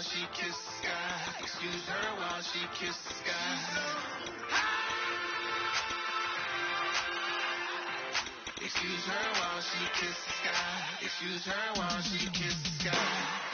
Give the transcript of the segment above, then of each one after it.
she kisses the sky. Excuse her while she kisses the sky. Excuse her while she kisses the sky. Excuse her while she kisses the sky.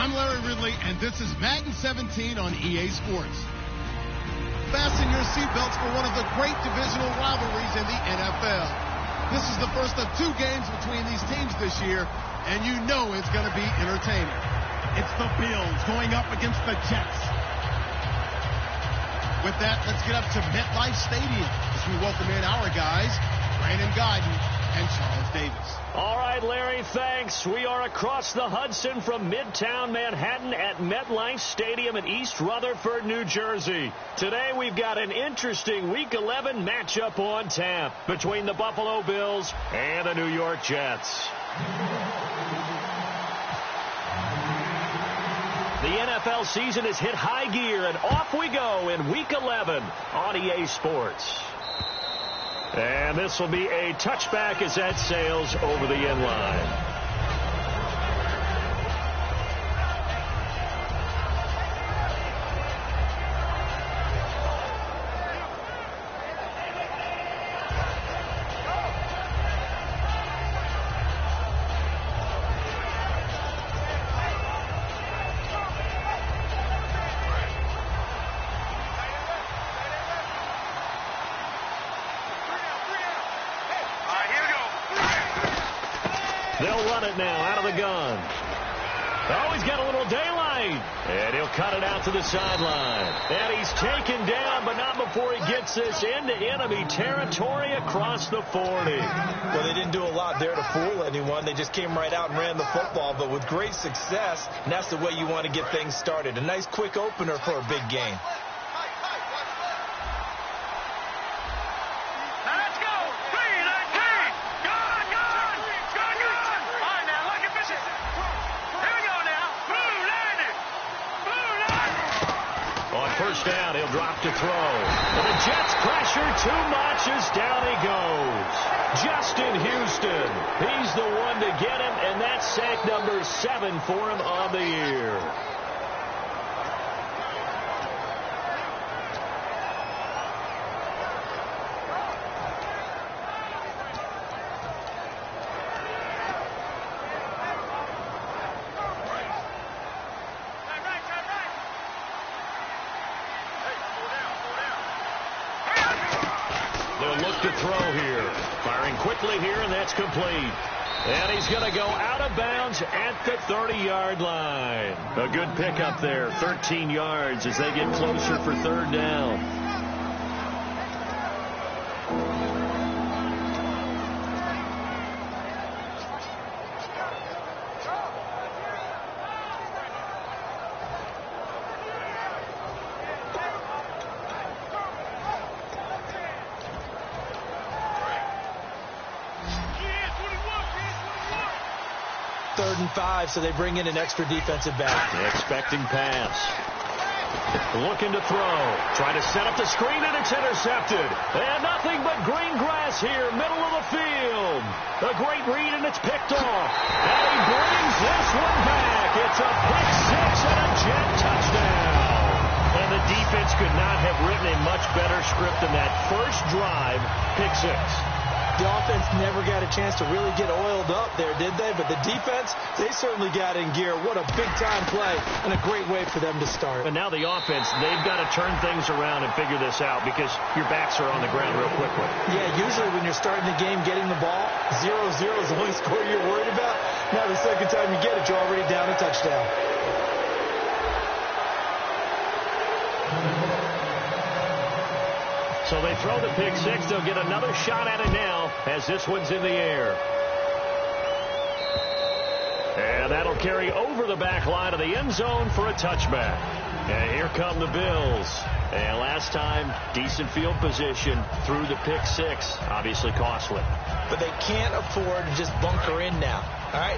I'm Larry Ridley, and this is Madden 17 on EA Sports. Fasten your seatbelts for one of the great divisional rivalries in the NFL. This is the first of two games between these teams this year, and you know it's going to be entertaining. It's the Bills going up against the Jets. With that, let's get up to MetLife Stadium as we welcome in our guys, Brandon Guyton and Charles Davis. All right, Larry, thanks. We are across the Hudson from Midtown Manhattan at MetLife Stadium in East Rutherford, New Jersey. Today, we've got an interesting Week 11 matchup on tap between the Buffalo Bills and the New York Jets. The NFL season has hit high gear, and off we go in Week 11 on EA Sports. And this will be a touchback as that sails over the end line. They'll run it now out of the gun. Oh, he's got a little daylight. And he'll cut it out to the sideline. And he's taken down, but not before he gets this into enemy territory across the 40. Well, they didn't do a lot there to fool anyone. They just came right out and ran the football, but with great success, and that's the way you want to get things started. A nice quick opener for a big game. First down, he'll drop to throw. And the Jets pressure too much as down he goes. Justin Houston, he's the one to get him, and that's sack number 7 for him on the year. They'll look to throw here. Firing quickly here, and that's complete. And he's going to go out of bounds at the 30-yard line. A good pickup there, 13 yards as they get closer for third down. Third and 5, so they bring in an extra defensive back. Expecting pass. Looking to throw. Trying to set up the screen, and it's intercepted. And nothing but green grass here, middle of the field. A great read, and it's picked off. And he brings this one back. It's a pick 6 and a Jet touchdown. And the defense could not have written a much better script than that first drive, pick 6. The offense never got a chance to really get oiled up there, did they? But the defense, they certainly got in gear. What a big-time play and a great way for them to start. And now the offense, they've got to turn things around and figure this out because your backs are on the ground real quickly. Yeah, usually when you're starting the game getting the ball, 0-0 is the only score you're worried about. Now the second time you get it, you're already down a touchdown. So they throw the pick 6. They'll get another shot at it now as this one's in the air. And that'll carry over the back line of the end zone for a touchback. And here come the Bills. And last time, decent field position through the pick 6. Obviously costly. But they can't afford to just bunker in now. All right,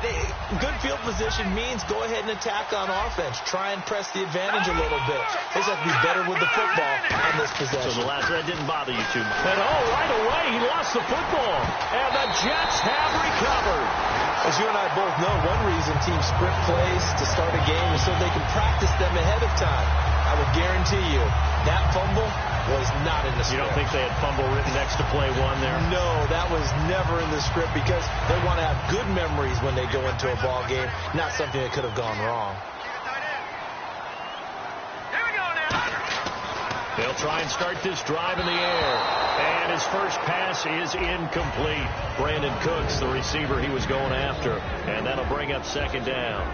good field position means go ahead and attack on offense. Try and press the advantage a little bit. They just have to be better with the football on this possession. So the last that didn't bother you too much. And right away, he lost the football. And the Jets have recovered. As you and I both know, one reason teams script plays to start a game is so they can practice them ahead of time. I would guarantee you that fumble was not in the script. You don't think they had fumble written next to play 1 there? No, that was never in the script because they want to have good memories when they go into a ball game, not something that could have gone wrong. Here we go now. They'll try and start this drive in the air. And his first pass is incomplete. Brandon Cooks, the receiver he was going after. And that'll bring up second down.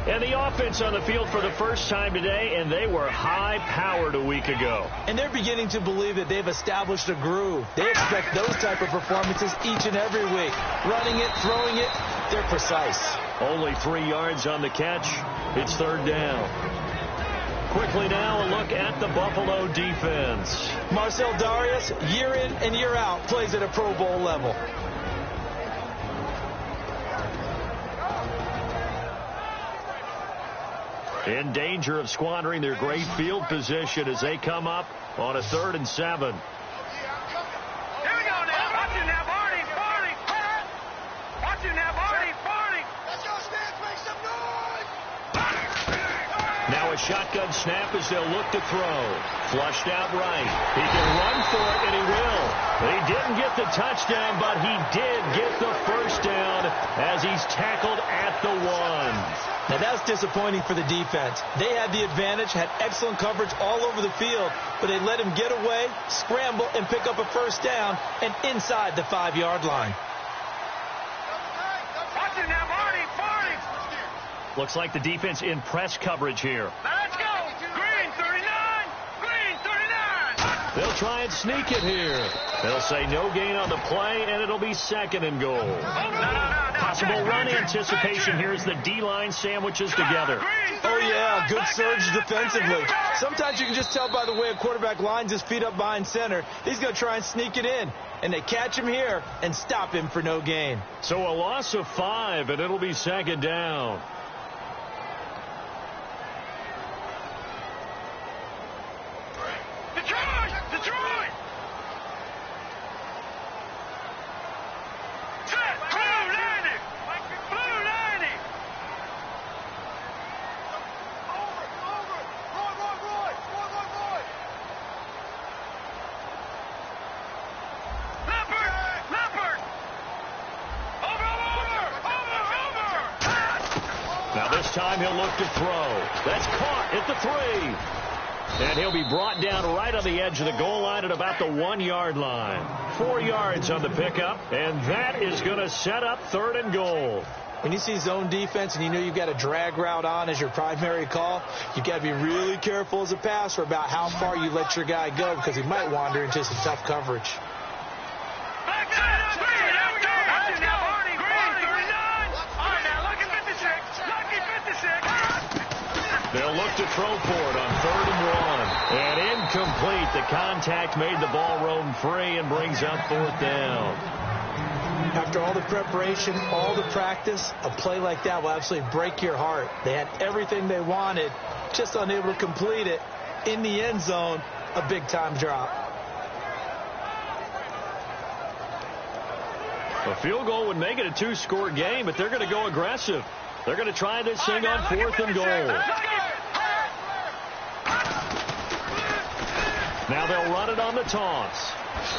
And the offense on the field for the first time today, and they were high-powered a week ago. And they're beginning to believe that they've established a groove. They expect those type of performances each and every week. Running it, throwing it, they're precise. Only 3 yards on the catch. It's third down. Quickly now, a look at the Buffalo defense. Marcel Darius, year in and year out, plays at a Pro Bowl level. In danger of squandering their great field position as they come up on a 3rd and 7. Here we go now. Watch it now, Barney. Barney. Watch it now, Barney. Barney. Let's go, Stance. Make some noise. Now a shotgun snap as they'll look to throw. Flushed out right. He can run for it, and he will. He didn't get the touchdown, but he did get the first down as he's tackled at the 1. Now, that's disappointing for the defense. They had the advantage, had excellent coverage all over the field, but they let him get away, scramble, and pick up a first down and inside the 5-yard line. Watch it now, Looks like the defense in press coverage here. Let's go. Green 39. Green 39. They'll try and sneak it here. They'll say no gain on the play, and it'll be 2nd and goal. Possible run anticipation here as the D-line sandwiches together. Oh, yeah, good surge defensively. Sometimes you can just tell by the way a quarterback lines his feet up behind center. He's going to try and sneak it in. And they catch him here and stop him for no gain. So a loss of 5, and it'll be 2nd down. Detroit! Blue 90! Blue 90! Over! Roy! Leopard! Over! Now this time he'll look to throw. That's caught at the 3. And he'll be brought down right on the edge of the goal line at about the 1-yard line. 4 yards on the pickup, and that is going to set up 3rd and goal. When you see zone defense and you know you've got a drag route on as your primary call, you've got to be really careful as a passer about how far you let your guy go because he might wander into some tough coverage. They'll look to throw for it on 3rd and 1. And incomplete. The contact made the ball roam free and brings up 4th down. After all the preparation, all the practice, a play like that will absolutely break your heart. They had everything they wanted, just unable to complete it. In the end zone, a big-time drop. A field goal would make it a 2-score game, but they're going to go aggressive. They're going to try this thing on 4th and goal. Now they'll run it on the toss.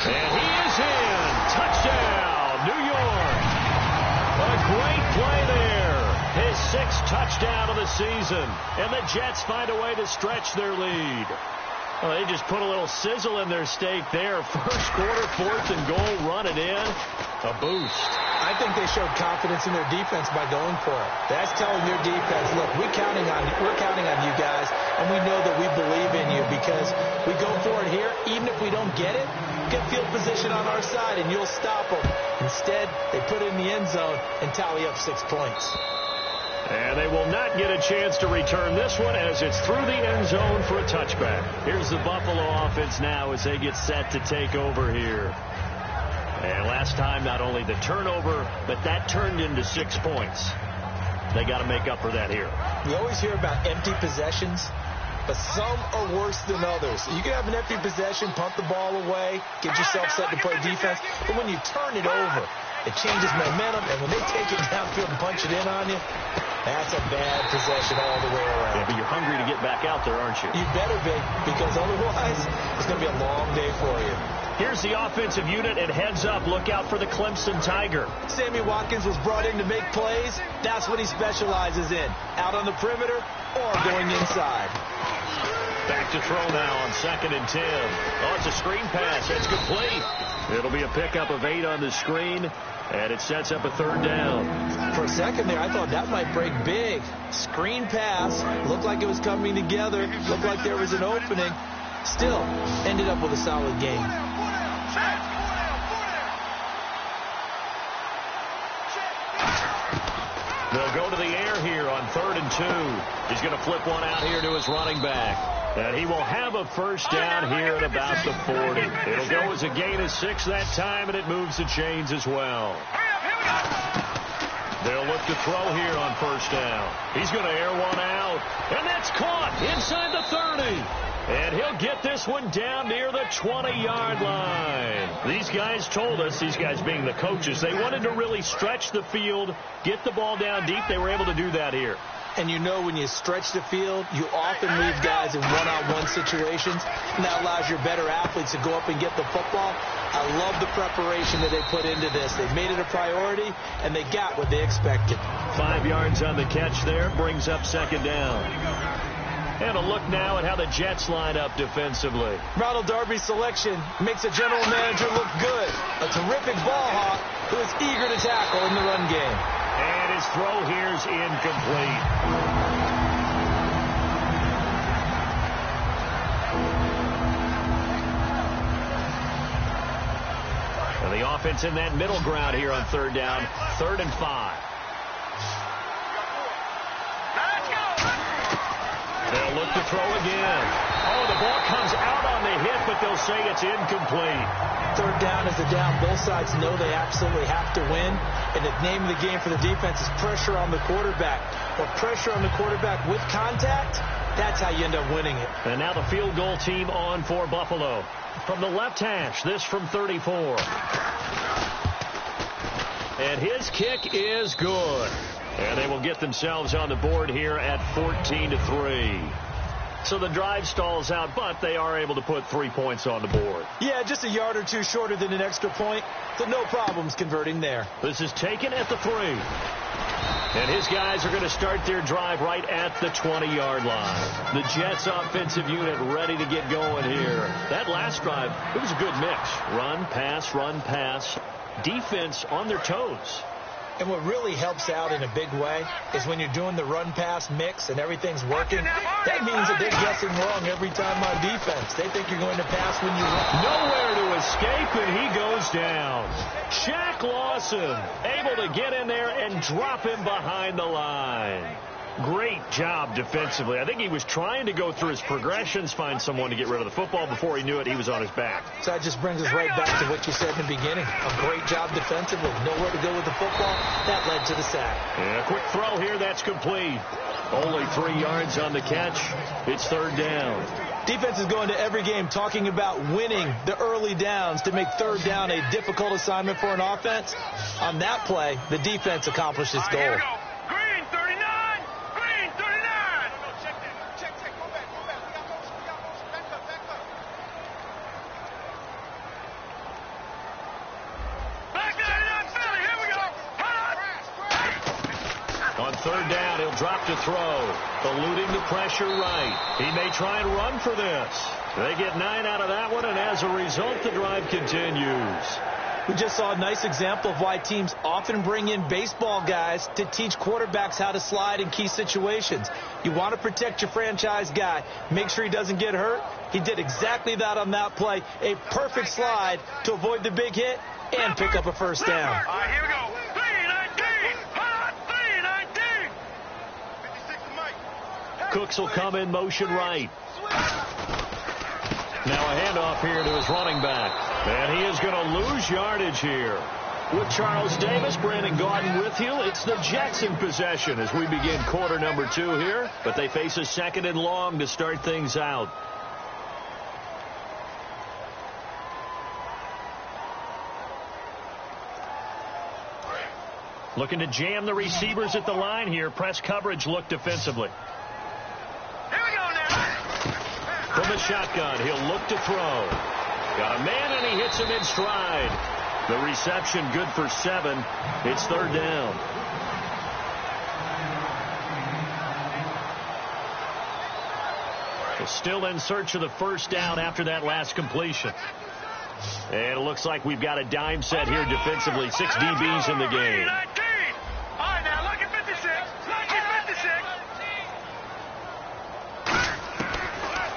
And he is in. Touchdown, New York. A great play there. His 6th touchdown of the season. And the Jets find a way to stretch their lead. Well, they just put a little sizzle in their steak there. First quarter, 4th and goal, run it in. A boost. I think they showed confidence in their defense by going for it. That's telling their defense, look, we're counting on you guys, and we know that we believe in you because we go for it here. Even if we don't get it, get field position on our side, and you'll stop them. Instead, they put it in the end zone and tally up 6 points. And they will not get a chance to return this one as it's through the end zone for a touchback. Here's the Buffalo offense now as they get set to take over here. And last time, not only the turnover, but that turned into 6 points. They got to make up for that here. You always hear about empty possessions, but some are worse than others. You can have an empty possession, punt the ball away, get yourself set to play defense, but when you turn it over, it changes momentum, and when they take it downfield and punch it in on you, that's a bad possession all the way around. Yeah, but you're hungry to get back out there, aren't you? You better be, because otherwise, it's going to be a long day for you. Here's the offensive unit, and heads up, look out for the Clemson Tiger. Sammy Watkins was brought in to make plays. That's what he specializes in, out on the perimeter or going inside. Back to throw now on 2nd and 10. Oh, it's a screen pass. It's complete. It'll be a pickup of 8 on the screen, and it sets up a 3rd down. For a second there, I thought that might break big. Screen pass. Looked like it was coming together. Looked like there was an opening. Still, ended up with a solid game. They'll go to the air here on 3rd and 2. He's going to flip one out here to his running back. And he will have a first down here at about the 40. It'll go as a gain of 6 that time, and it moves the chains as well. They'll look to throw here on 1st down. He's going to air one out, and that's caught inside the 30. And he'll get this one down near the 20-yard line. These guys told us, these guys being the coaches, they wanted to really stretch the field, get the ball down deep. They were able to do that here. And you know when you stretch the field, you often leave guys in one-on-one situations, and that allows your better athletes to go up and get the football. I love the preparation that they put into this. They made it a priority, and they got what they expected. 5 yards on the catch there, brings up 2nd down. And a look now at how the Jets line up defensively. Ronald Darby's selection makes a general manager look good. A terrific ball hawk who is eager to tackle in the run game. And his throw here's incomplete. The offense in that middle ground here on third down, 3rd and 5. They'll look to throw again. Oh, the ball comes out on the hit, but they'll say it's incomplete. Third down is a down. Both sides know they absolutely have to win. And the name of the game for the defense is pressure on the quarterback. Or pressure on the quarterback with contact. That's how you end up winning it. And now the field goal team on for Buffalo. From the left hash, this from 34. And his kick is good. And they will get themselves on the board here at 14-3. So the drive stalls out, but they are able to put 3 points on the board. Yeah, just a yard or two shorter than an extra point. So no problems converting there. This is taken at the 3. And his guys are going to start their drive right at the 20-yard line. The Jets offensive unit ready to get going here. That last drive, it was a good mix. Run, pass. Defense on their toes. And what really helps out in a big way is when you're doing the run-pass mix and everything's working, that means that they're guessing wrong every time on defense. They think you're going to pass when you run. Nowhere to escape, and he goes down. Shaq Lawson able to get in there and drop him behind the line. Great job defensively. I think he was trying to go through his progressions, find someone to get rid of the football. Before he knew it, he was on his back. So that just brings us right back to what you said in the beginning. A great job defensively. Nowhere to go with the football. That led to the sack. And a quick throw here. That's complete. Only 3 yards on the catch. It's 3rd down. Defense is going to every game talking about winning the early downs to make 3rd down a difficult assignment for an offense. On that play, the defense accomplished its goal. On 3rd down, he'll drop to throw. Eluding the pressure right. He may try and run for this. They get 9 out of that one, and as a result, the drive continues. We just saw a nice example of why teams often bring in baseball guys to teach quarterbacks how to slide in key situations. You want to protect your franchise guy. Make sure he doesn't get hurt. He did exactly that on that play. A perfect slide to avoid the big hit and pick up a 1st down. All right, here we go. 3-19. Cooks will come in motion right. Now a handoff here to his running back. And he is going to lose yardage here. With Charles Davis, Brandon Gaudin with you. It's the Jets in possession as we begin quarter number 2 here. But they face a 2nd and long to start things out. Looking to jam the receivers at the line here. Press coverage look defensively. Here we go now. From the shotgun, he'll look to throw. Got a man, and he hits him in stride. The reception good for 7. It's 3rd down. Still in search of the 1st down after that last completion. And it looks like we've got a dime set here defensively. 6 DBs in the game. All right, now look at 56. Look at 56.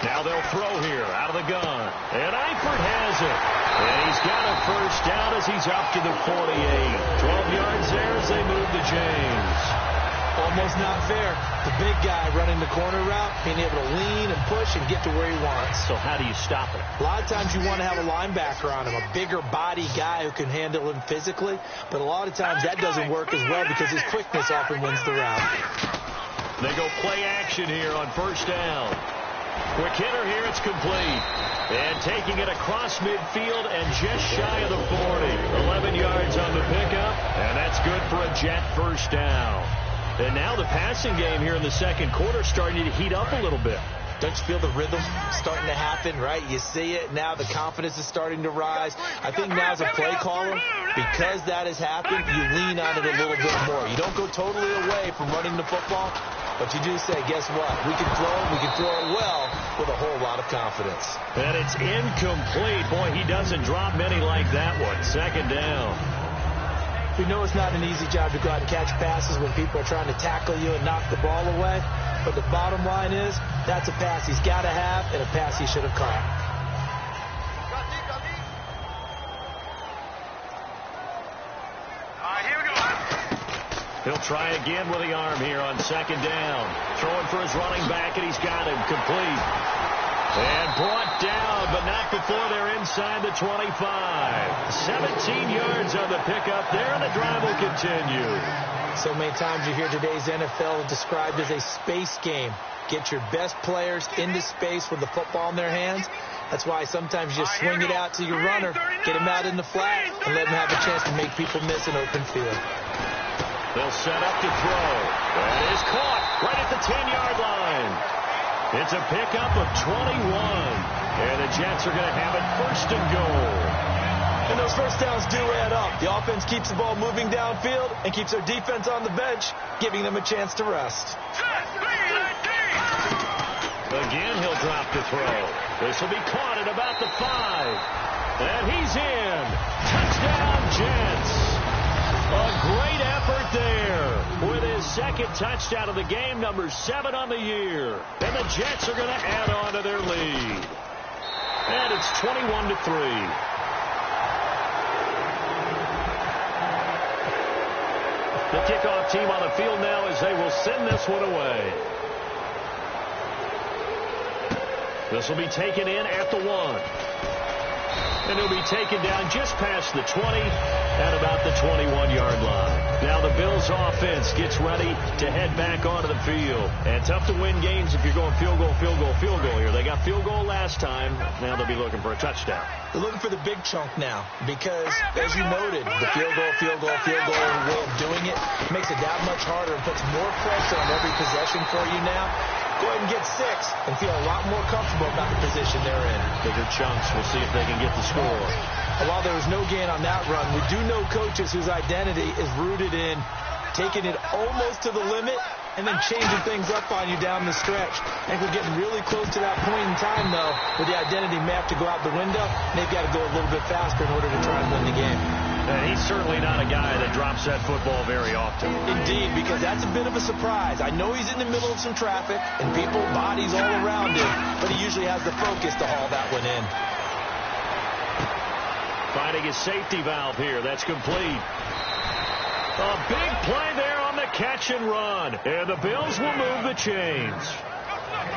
Now they'll throw here out of the gun. And Eifert has it. And he's got a 1st down as he's up to the 48. 12 yards there as they move to James. Almost not fair. The big guy running the corner route, being able to lean and push and get to where he wants. So how do you stop it? A lot of times you want to have a linebacker on him, a bigger body guy who can handle him physically. But a lot of times that doesn't work as well because his quickness often wins the route. They go play action here on 1st down. Quick hitter here, it's complete. And taking it across midfield and just shy of the 40. 11 yards on the pickup, and that's good for a Jet 1st down. And now the passing game here in the 2nd quarter starting to heat up a little bit. Don't you feel the rhythm starting to happen, right? You see it now. The confidence is starting to rise. I think now as a play caller, because that has happened, you lean on it a little bit more. You don't go totally away from running the football, but you do say, guess what? We can throw it. We can throw it well with a whole lot of confidence. And it's incomplete. Boy, he doesn't drop many like that one. 2nd down. We know it's not an easy job to go out and catch passes when people are trying to tackle you and knock the ball away. But the bottom line is, that's a pass he's got to have and a pass he should have caught. All right, here we go. He'll try again with the arm here on second down. Throwing for his running back, and he's got him complete. And brought down, but not before they're inside the 25. 17 yards on the pickup there, and the drive will continue. So many times you hear today's NFL described as a space game. Get your best players into space with the football in their hands. That's why sometimes you just swing it out to your runner, get him out in the flat, and let him have a chance to make people miss an open field. They'll set up to throw. That is caught right at the 10-yard line. It's a pickup of 21. And the Jets are going to have it first and goal. And those first downs do add up. The offense keeps the ball moving downfield and keeps their defense on the bench, giving them a chance to rest. Again, he'll drop to throw. This will be caught at about the 5. And he's in. Touchdown, Jets. A great effort there with his second touchdown of the game, number 7 on the year. And the Jets are going to add on to their lead. And it's 21-3. The kickoff team on the field now as they will send this one away. This will be taken in at the 1. And he'll be taken down just past the 20 at about the 21-yard line. Now the Bills offense gets ready to head back onto the field. And tough to win games if you're going field goal here. They got field goal last time. Now they'll be looking for a touchdown. They're looking for the big chunk now because, as you noted, the field goal way of doing it makes it that much harder and puts more pressure on every possession for you now. Go ahead and get 6 and feel a lot more comfortable about the position they're in. Bigger chunks. We'll see if they can get the score. And while there was no gain on that run, we do know coaches whose identity is rooted in taking it almost to the limit and then changing things up on you down the stretch. I think we're getting really close to that point in time, though, where the identity may have to go out the window. And they've got to go a little bit faster in order to try and win the game. And he's certainly not a guy that drops that football very often. Indeed, because that's a bit of a surprise. I know he's in the middle of some traffic and people, bodies all around him, but he usually has the focus to haul that one in. Finding his safety valve here. That's complete. A big play there on the catch and run. And the Bills will move the chains.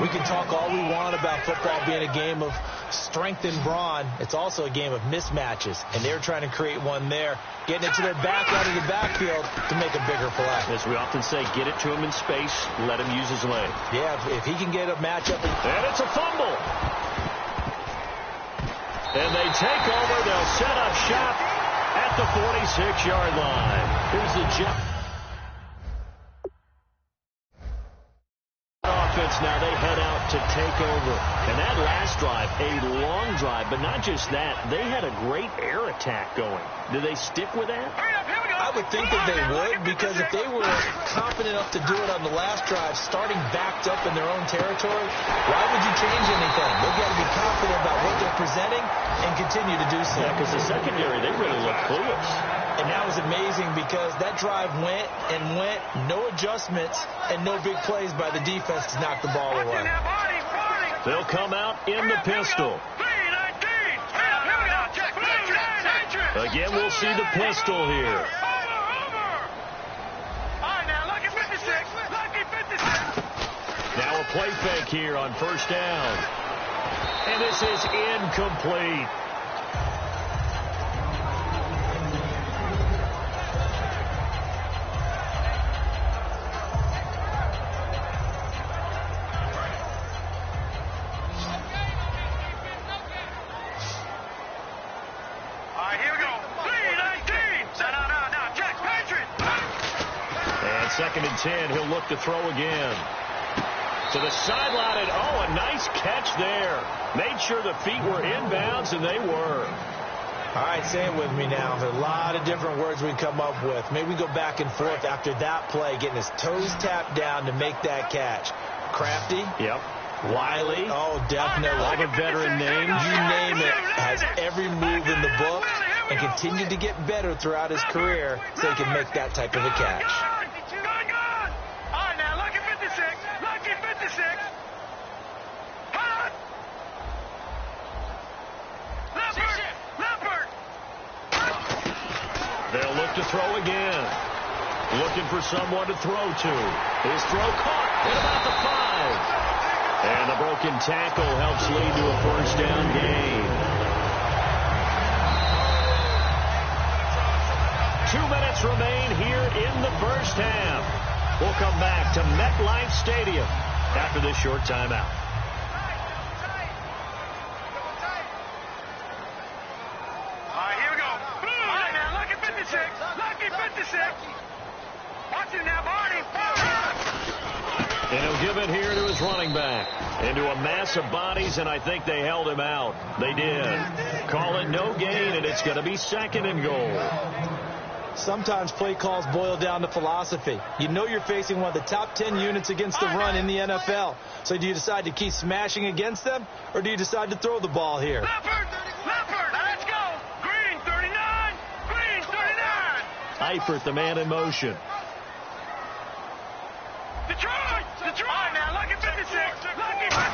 We can talk all we want about football being a game of strength and brawn. It's also a game of mismatches, and they're trying to create one there, getting it to their back out of the backfield to make a bigger play. As we often say, get it to him in space, let him use his leg. Yeah, if he can get a matchup. And it's a fumble. And they take over. They'll set up shop at the 46-yard line. Here's the Jets. Offense now, they head out to take over. And that last drive, a long drive, but not just that. They had a great air attack going. Do they stick with that? I would think that they would, because if they were confident enough to do it on the last drive, starting backed up in their own territory, why would you change anything? They've got to be confident about what they're presenting and continue to do so. Yeah, because the secondary, they really look clueless. And that was amazing because that drive went and went, no adjustments and no big plays by the defense to knock the ball away. They'll come out in the pistol. Again, we'll see the pistol here. Now a play fake here on first down. And this is incomplete. Second and 10, he'll look to throw again. To the sideline, and oh, a nice catch there. Made sure the feet were inbounds, and they were. All right, say it with me now. There are a lot of different words we come up with. Maybe we go back and forth after that play, getting his toes tapped down to make that catch. Crafty. Yep. Wily. Oh, definitely. All the veteran names. You name it. Has every move in the book. and continue to get better throughout his career so he can make that type of a catch. Good. All right, now, lucky 56. Lucky 56. Hot. Leopard. They'll look to throw again. Looking for someone to throw to. His throw caught at about the 5. And the broken tackle helps lead to a first down gain. 2 minutes remain here in the first half. We'll come back to MetLife Stadium after this short timeout. All right, here we go. All right, now, lucky 56. Lucky 56. Watch it now, Barney. And he'll give it here to his running back. Into a mass of bodies, and I think they held him out. They did. Call it no gain, and it's going to be 2nd and goal. Sometimes play calls boil down to philosophy. You know you're facing one of the top 10 units against the run in the NFL. So do you decide to keep smashing against them, or do you decide to throw the ball here? Leopard, let's go. Green 39. Eifert, the man in motion. Detroit. All right, now, lucky 56. Lucky 56.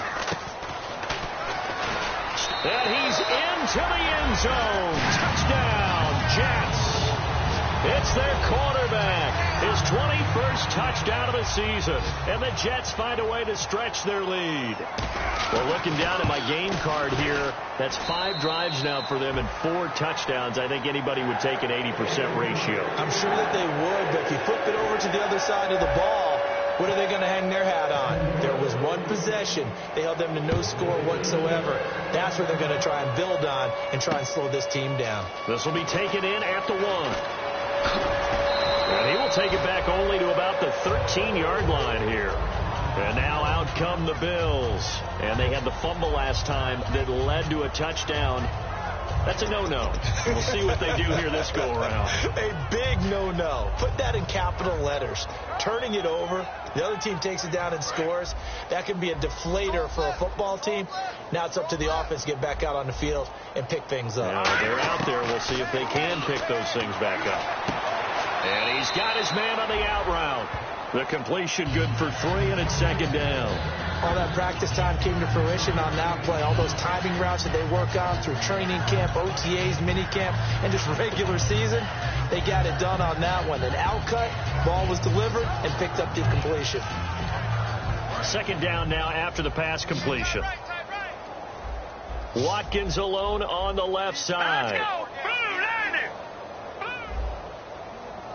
And he's into the end zone. Touchdown, Jets. It's their quarterback. His 21st touchdown of the season. And the Jets find a way to stretch their lead. Well, looking down at my game card here, that's 5 drives now for them and 4 touchdowns. I think anybody would take an 80% ratio. I'm sure that they would, but if you flip it over to the other side of the ball, what are they going to hang their hat on? There was one possession. They held them to no score whatsoever. That's what they're going to try and build on and try and slow this team down. This will be taken in at the 1. And he will take it back only to about the 13-yard line here. And now out come the Bills. And they had the fumble last time that led to a touchdown. That's a no-no. We'll see what they do here this go-around. A big no-no. Put that in capital letters. Turning it over, the other team takes it down and scores. That can be a deflator for a football team. Now it's up to the offense to get back out on the field and pick things up. Yeah, they're out there. We'll see if they can pick those things back up. And he's got his man on the out route. The completion good for 3, and it's 2nd down. All that practice time came to fruition on that play. All those timing routes that they work on through training camp, OTAs, mini camp, and just regular season, they got it done on that one. An outcut, ball was delivered, and picked up the completion. 2nd down now after the pass completion. Watkins alone on the left side. Let's go. Boom, down there.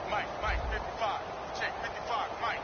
Mike, 55. Check, 55, Mike.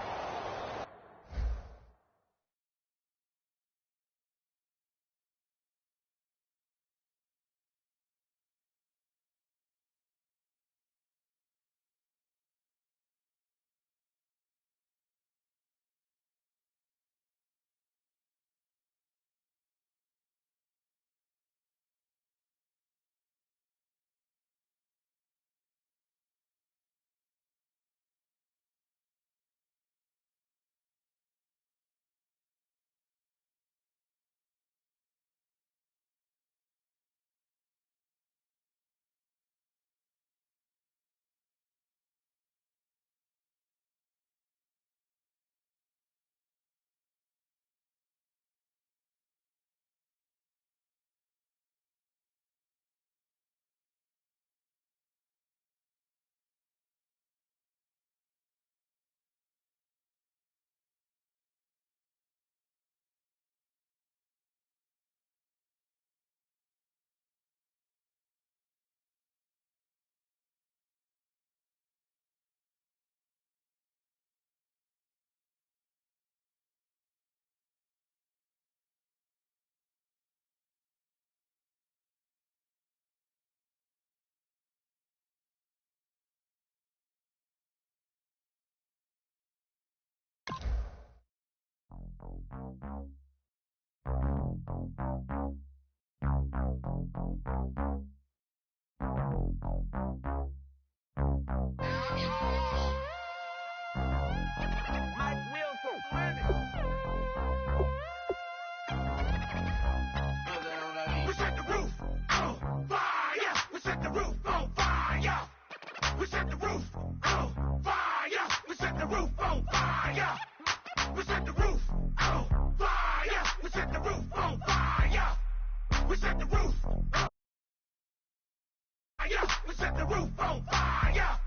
We set the roof on fire. We set the roof on roof on fire.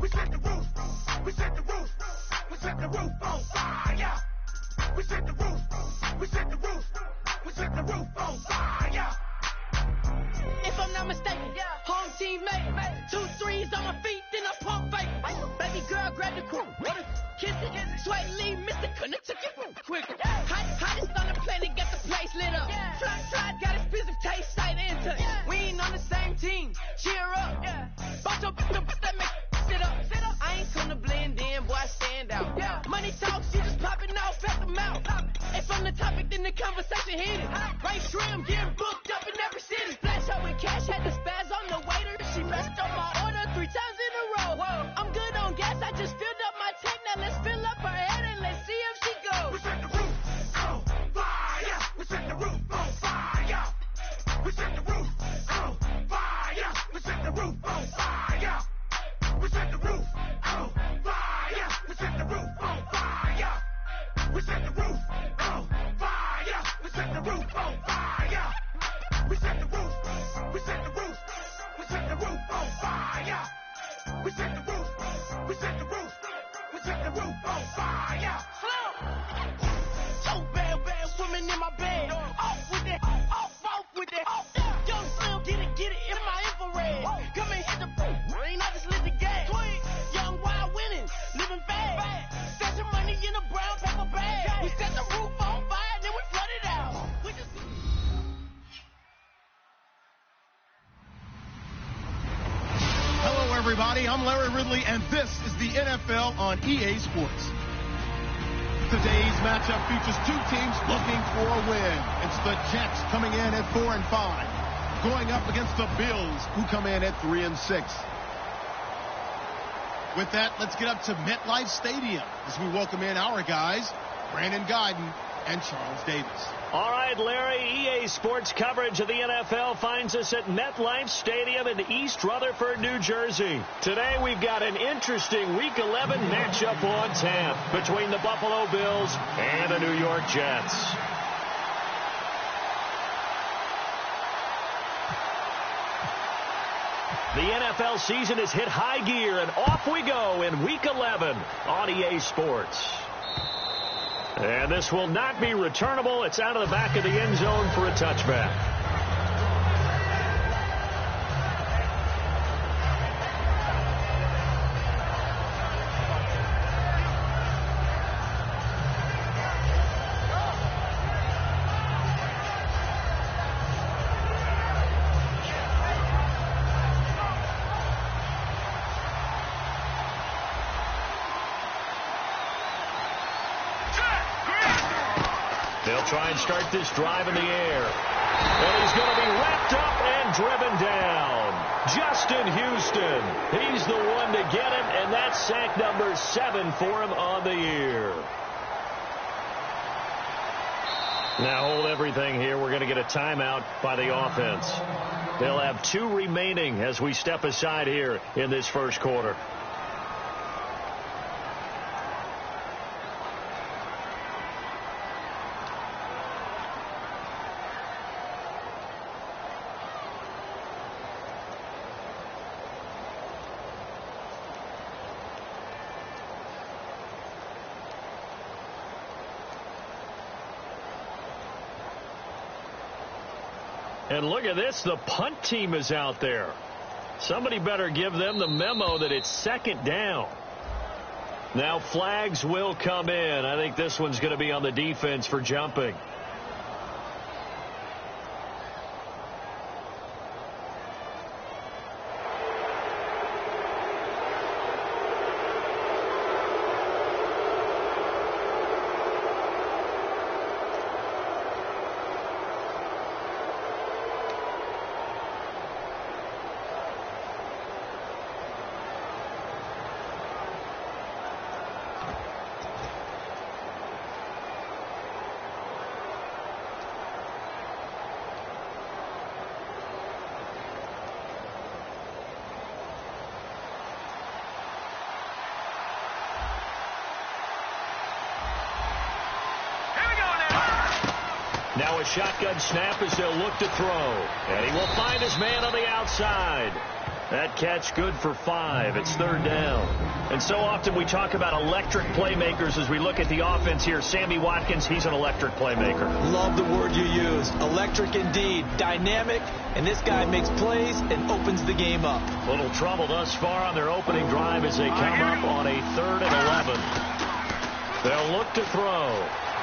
We set the roof. We set the roof. We set the roof on fire. We set the roof. We set the roof. We set the roof on fire. If I'm not mistaken, home team made 2 threes on my feet, then I pump fake. Baby girl, grab the crew, kiss it, sweat, leave, miss it, couldn't took it quicker. Hottest on the planet, got the place lit up. Fly, got expensive taste, sight and touch. We ain't on the same team, cheer up. Bunch of that make sit up. I ain't come to blend in, boy, I stand out. Money talk, she just popping off at the mouth. If I'm the topic, then the conversation hit it. Right shrimp, getting booked up in every city. Flash out with cash, had the spaz on the waiter. She messed up my order 3 times in a row. I'm good on gas, I just filled up my tank. Now let's fill up her head and let's see if she goes. We set the roof on fire. We set the roof on fire. We set the roof on fire. We set the roof on fire. We set the roof on fire. We set the roof on fire. We set the roof on fire. We set the roof on fire. We set the roof. We set the roof. We set the roof on fire. We set the roof. We set the roof. We set the roof on fire. So bad women in my bed. Off with it, off with it. Young Slim, get it in my infrared. Come and hit the rain, I just lit the gas. Young wild winning, living fast. Stashing money in a brown paper bag. We set the roof on fire, then we flood it out. We just Hello, everybody. I'm Larry Ridley, and this is the NFL on EA Sports. Today's matchup features 2 teams looking for a win. It's the Jets coming in at 4-5, going up against the Bills, who come in at 3-6. With that, let's get up to MetLife Stadium as we welcome in our guys, Brandon Guyton and Charles Davis. All right, Larry, EA Sports coverage of the NFL finds us at MetLife Stadium in East Rutherford, New Jersey. Today we've got an interesting Week 11 matchup on tap between the Buffalo Bills and the New York Jets. The NFL season has hit high gear, and off we go in Week 11 on EA Sports. And this will not be returnable. It's out of the back of the end zone for a touchback. They'll try and start this drive in the air. And he's going to be wrapped up and driven down. Justin Houston. He's the one to get him, and that's sack number 7 for him on the year. Now hold everything here. We're going to get a timeout by the offense. They'll have 2 remaining as we step aside here in this first quarter. And look at this. The punt team is out there. Somebody better give them the memo that it's 2nd down. Now flags will come in. I think this one's going to be on the defense for jumping. Now a shotgun snap as they'll look to throw. And he will find his man on the outside. That catch good for 5. It's third down. And so often we talk about electric playmakers as we look at the offense here. Sammy Watkins, he's an electric playmaker. Love the word you use. Electric indeed. Dynamic. And this guy makes plays and opens the game up. Little trouble thus far on their opening drive as they come up on a 3rd and 11. They'll look to throw.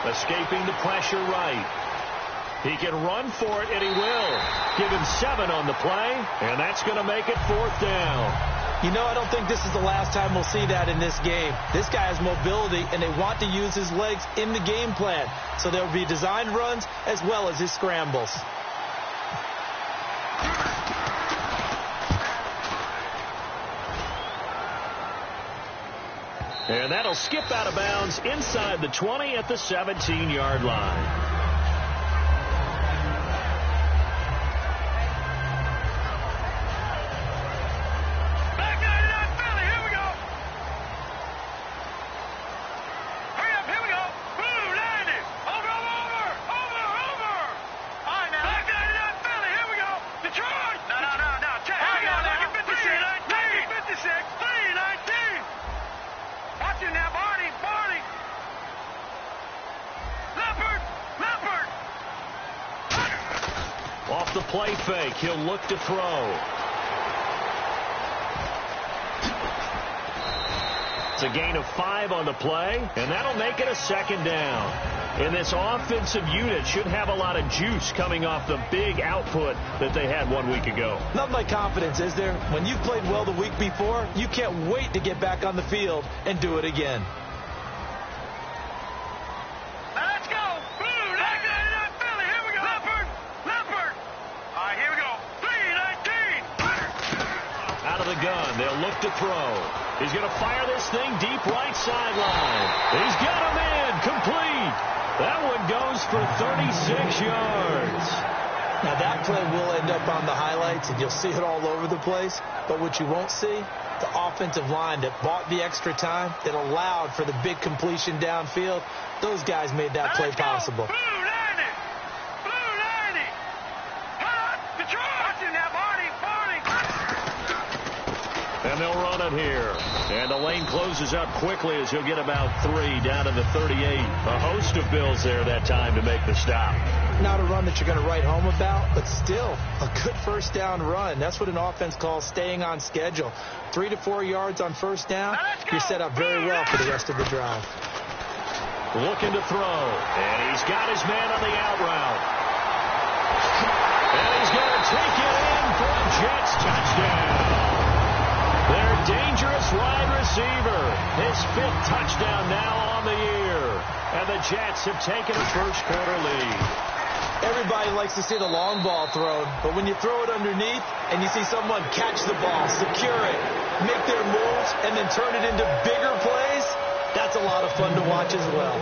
Escaping the pressure right. He can run for it, and he will. Give him 7 on the play, and that's going to make it 4th down. You know, I don't think this is the last time we'll see that in this game. This guy has mobility, and they want to use his legs in the game plan. So there will be designed runs as well as his scrambles. And that'll skip out of bounds inside the 20 at the 17-yard line. Off the play fake, he'll look to throw. It's a gain of 5 on the play, and that'll make it a 2nd down. And this offensive unit should have a lot of juice coming off the big output that they had 1 week ago. Not my confidence, is there? When you've played well the week before, you can't wait to get back on the field and do it again. Gun. They'll look to throw. He's going to fire this thing deep right sideline. He's got him in. Complete. That one goes for 36 yards. Now that play will end up on the highlights, and you'll see it all over the place. But what you won't see, the offensive line that bought the extra time, that allowed for the big completion downfield, those guys made that play possible. And they'll run it here. And the lane closes up quickly as he'll get about 3 down to the 38. A host of Bills there that time to make the stop. Not a run that you're going to write home about, but still a good 1st down run. That's what an offense calls staying on schedule. 3 to 4 yards on 1st down. You're set up very well for the rest of the drive. Looking to throw. And he's got his man on the out route. And he's going to take it in for a Jets touchdown. Their dangerous wide receiver. His 5th touchdown now on the year. And the Jets have taken a 1st quarter lead. Everybody likes to see the long ball thrown, but when you throw it underneath and you see someone catch the ball, secure it, make their moves, and then turn it into bigger plays, that's a lot of fun to watch as well.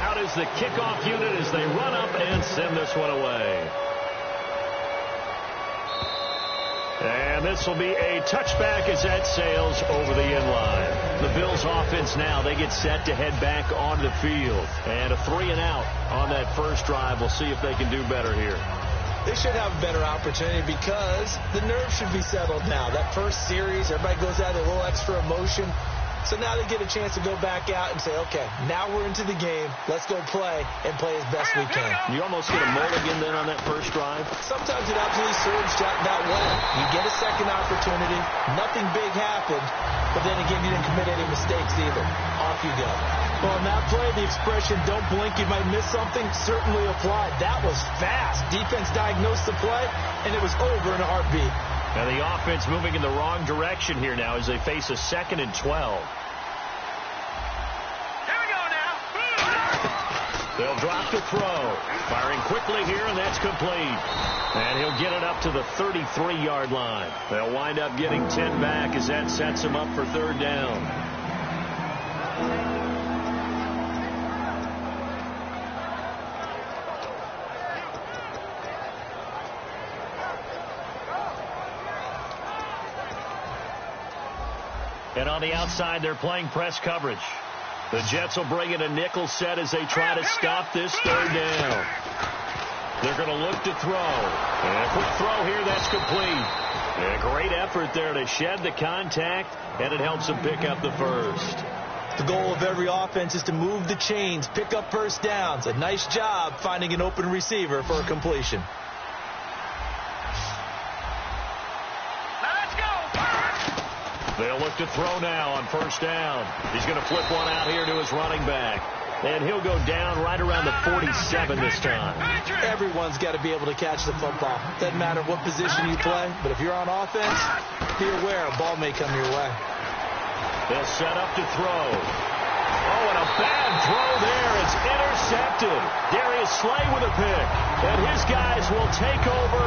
Out is the kickoff unit as they run up and send this one away. And this will be a touchback as that sails over the end line. The Bills offense now, they get set to head back on the field. And a 3 and out on that first drive. We'll see if they can do better here. They should have a better opportunity because the nerves should be settled now. That first series, everybody goes out with a little extra emotion. So now they get a chance to go back out and say, okay, now we're into the game. Let's go play and play as best we can. You almost get a mulligan then on that first drive? Sometimes it absolutely serves that way. You get a second opportunity. Nothing big happened. But then again, you didn't commit any mistakes either. Off you go. Well, on that play, the expression, don't blink, you might miss something, certainly applied. That was fast. Defense diagnosed the play, and it was over in a heartbeat. And the offense moving in the wrong direction here now as they face a 2nd and 12. Here we go now. They'll drop to throw. Firing quickly here, and that's complete. And he'll get it up to the 33-yard line. They'll wind up getting 10 back as that sets him up for 3rd down. And on the outside, they're playing press coverage. The Jets will bring in a nickel set as they try to stop this 3rd down. They're going to look to throw. And a quick throw here, that's complete. And a great effort there to shed the contact, and it helps them pick up the first. The goal of every offense is to move the chains, pick up first downs. A nice job finding an open receiver for a completion. They'll look to throw now on first down. He's going to flip one out here to his running back. And he'll go down right around the 47 this time. Everyone's got to be able to catch the football. Doesn't matter what position you play, but if you're on offense, be aware a ball may come your way. They'll set up to throw. Oh, and a bad throw there. It's intercepted. Darius Slay with a pick. And his guys will take over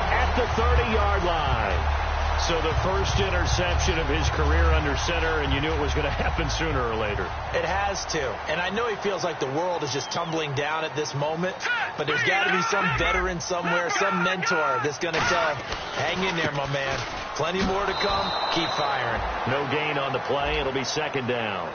at the 30-yard line. So the first interception of his career under center, and you knew it was going to happen sooner or later. It has to. And I know he feels like the world is just tumbling down at this moment, but there's got to be some veteran somewhere, some mentor that's going to tell him, hang in there, my man. Plenty more to come. Keep firing. No gain on the play. It'll be second down.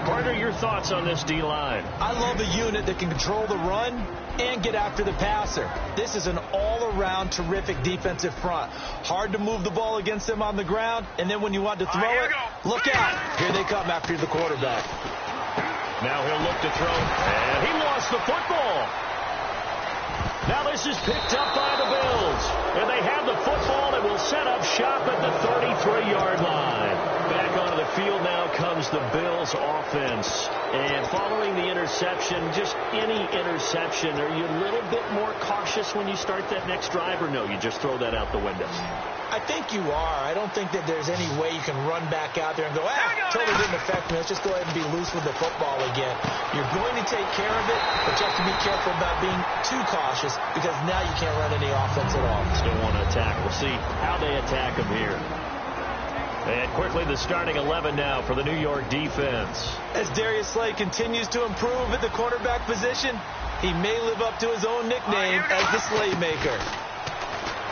Partner, your thoughts on this D-line? I love a unit that can control the run and get after the passer. This is an all-around terrific defensive front. Hard to move the ball against them on the ground, and then when you want to throw it, look out. Here they come after the quarterback. Now he'll look to throw, and he lost the football. Now this is picked up by the Bills, and they have the football that will set up shop at the 33-yard line. Back onto the field now comes the Bills offense. And following the interception, just any interception, are you a little bit more cautious when you start that next drive, or no, you just throw that out the window? I think you are. I don't think that there's any way you can run back out there and go, totally didn't affect me. Let's just go ahead and be loose with the football again. You're going to take care of it, but you have to be careful about being too cautious because now you can't run any offense at all. Still want to attack. We'll see how they attack him here. And quickly the starting 11 now for the New York defense. As Darius Slay continues to improve at the quarterback position, he may live up to his own nickname as the Slaymaker.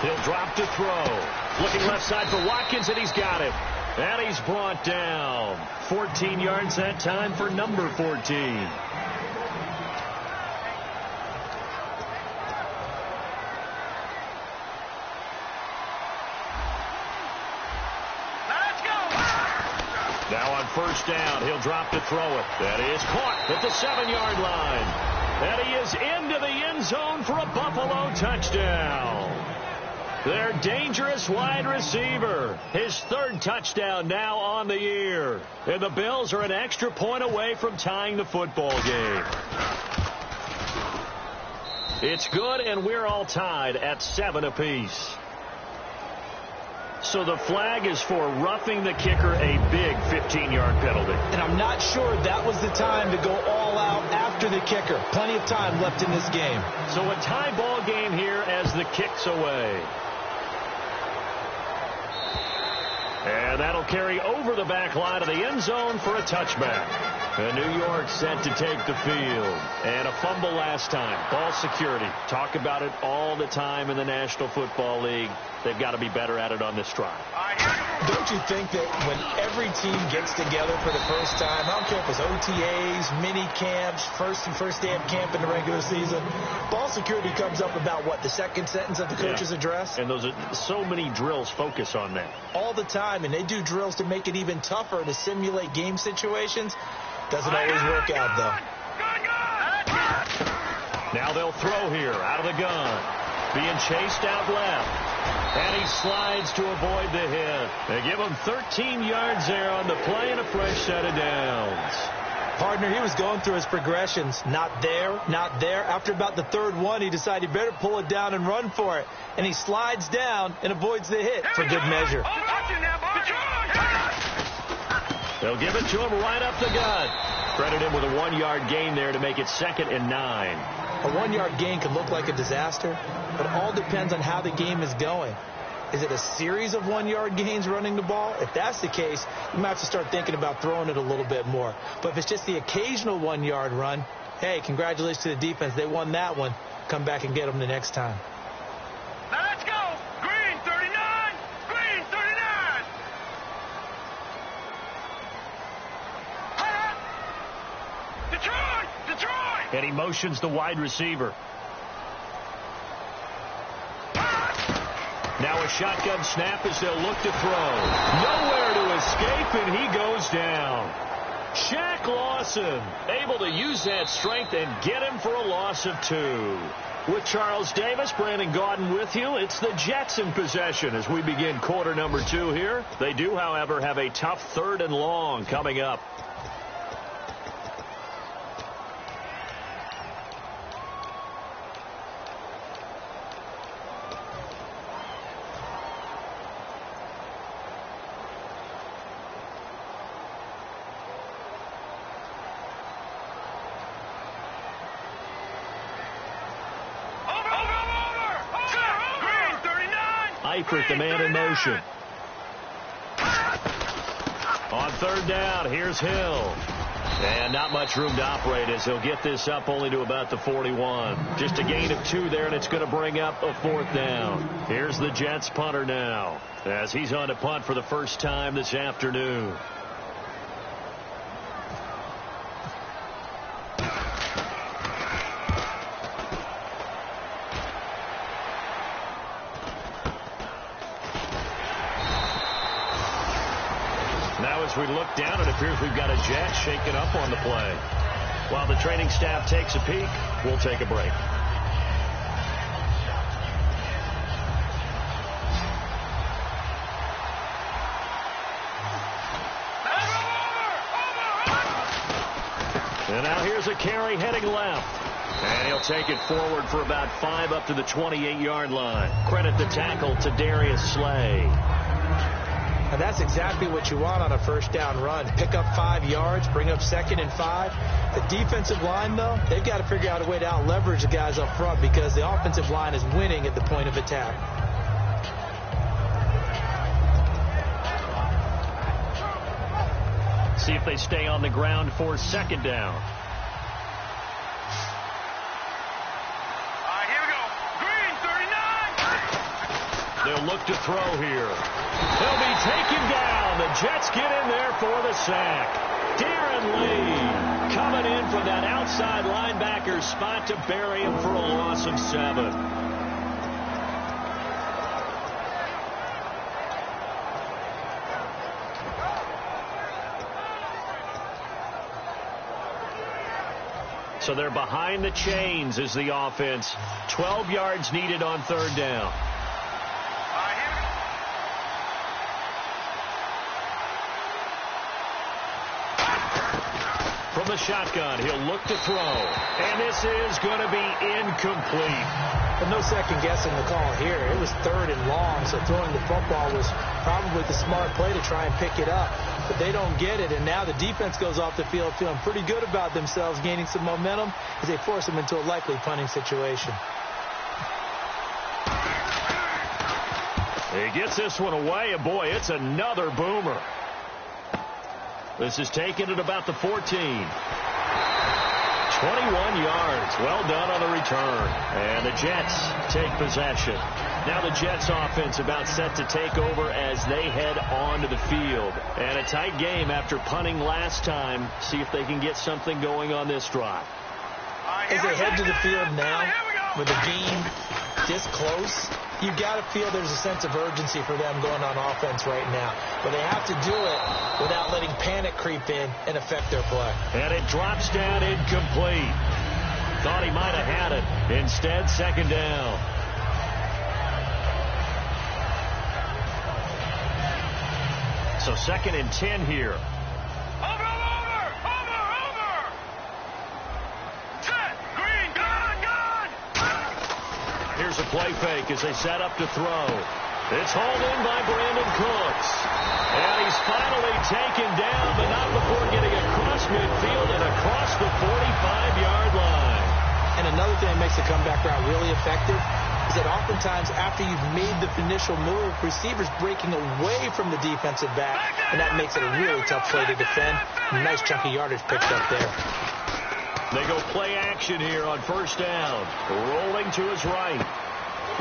He'll drop to throw. Looking left side for Watkins, and he's got it. And he's brought down. 14 yards that time for number 14. Now on first down, he'll drop to throw it. That is caught at the 7-yard line. And he is into the end zone for a Buffalo touchdown. Their dangerous wide receiver. His third touchdown now on the year. And the Bills are an extra point away from tying the football game. It's good, and we're all tied at 7 apiece. So the flag is for roughing the kicker, a big 15-yard penalty. And I'm not sure that was the time to go all out after the kicker. Plenty of time left in this game. So a tie ball game here as the kick's away. And that'll carry over the back line of the end zone for a touchback. And New York set to take the field. And a fumble last time. Ball security. Talk about it all the time in the National Football League. They've got to be better at it on this drive. Don't you think that when every team gets together for the first time, I don't care if it's OTAs, mini camps, first day of camp in the regular season, ball security comes up about, what, the second sentence of the coach's address? And those are so many drills focus on that. All the time, and they do drills to make it even tougher to simulate game situations. Doesn't always work out, though. Now they'll throw here out of the gun. Being chased out left. And he slides to avoid the hit. They give him 13 yards there on the play and a fresh set of downs. Partner, he was going through his progressions. Not there, not there. After about the third one, he decided he better pull it down and run for it. And he slides down and avoids the hit for good measure. They'll give it to him right up the gut. Credit him with a 1-yard gain there to make it 2nd and 9. A 1-yard gain could look like a disaster, but all depends on how the game is going. Is it a series of 1-yard gains running the ball? If that's the case, you might have to start thinking about throwing it a little bit more. But if it's just the occasional 1-yard run, hey, congratulations to the defense. They won that one. Come back and get them the next time. Let's go! Green 39! Green 39! Detroit! Detroit! And he motions the wide receiver. Now a shotgun snap as they'll look to throw. Nowhere to escape, and he goes down. Shaq Lawson able to use that strength and get him for a loss of 2. With Charles Davis, Brandon Gaudin with you. It's the Jets in possession as we begin quarter number 2 here. They do, however, have a tough 3rd and long coming up. Eifert, the man in motion. On 3rd down, here's Hill. And not much room to operate as he'll get this up only to about the 41. Just a gain of 2 there, and it's going to bring up a 4th down. Here's the Jets punter now as he's on to punt for the first time this afternoon. As we look down, it appears we've got a Jet shaken up on the play. While the training staff takes a peek, we'll take a break. And now here's a carry heading left. And he'll take it forward for about 5 up to the 28-yard line. Credit the tackle to Darius Slay. And that's exactly what you want on a 1st down run. Pick up 5 yards, bring up 2nd and 5. The defensive line, though, they've got to figure out a way to out-leverage the guys up front because the offensive line is winning at the point of attack. See if they stay on the ground for 2nd down. Here we go. Green, 39. They'll look to throw here. He'll be taken down. The Jets get in there for the sack. Darren Lee coming in from that outside linebacker spot to bury him for a loss of 7. So they're behind the chains as the offense. 12 yards needed on 3rd down. From the shotgun, he'll look to throw. And this is going to be incomplete. But no second guessing the call here. It was 3rd and long, so throwing the football was probably the smart play to try and pick it up. But they don't get it, and now the defense goes off the field feeling pretty good about themselves, gaining some momentum as they force them into a likely punting situation. He gets this one away, and boy, it's another boomer. This is taken at about the 14. 21 yards. Well done on the return. And the Jets take possession. Now the Jets offense about set to take over as they head onto the field. And a tight game after punting last time. See if they can get something going on this drive. As they head to the field now, with the game this close, you've got to feel there's a sense of urgency for them going on offense right now. But they have to do it without letting panic creep in and affect their play. And it drops down incomplete. Thought he might have had it. Instead, 2nd down. So 2nd and 10 here. Over. 10, green, gone. Here's a play fake as they set up to throw. It's hauled in by Brandon Cooks. And he's finally taken down, but not before getting across midfield and across the 45-yard line. And another thing that makes the comeback route really effective is that oftentimes after you've made the initial move, receivers breaking away from the defensive back, and that makes it a really tough play to defend. Nice chunk of yardage picked up there. They go play action here on 1st down. Rolling to his right.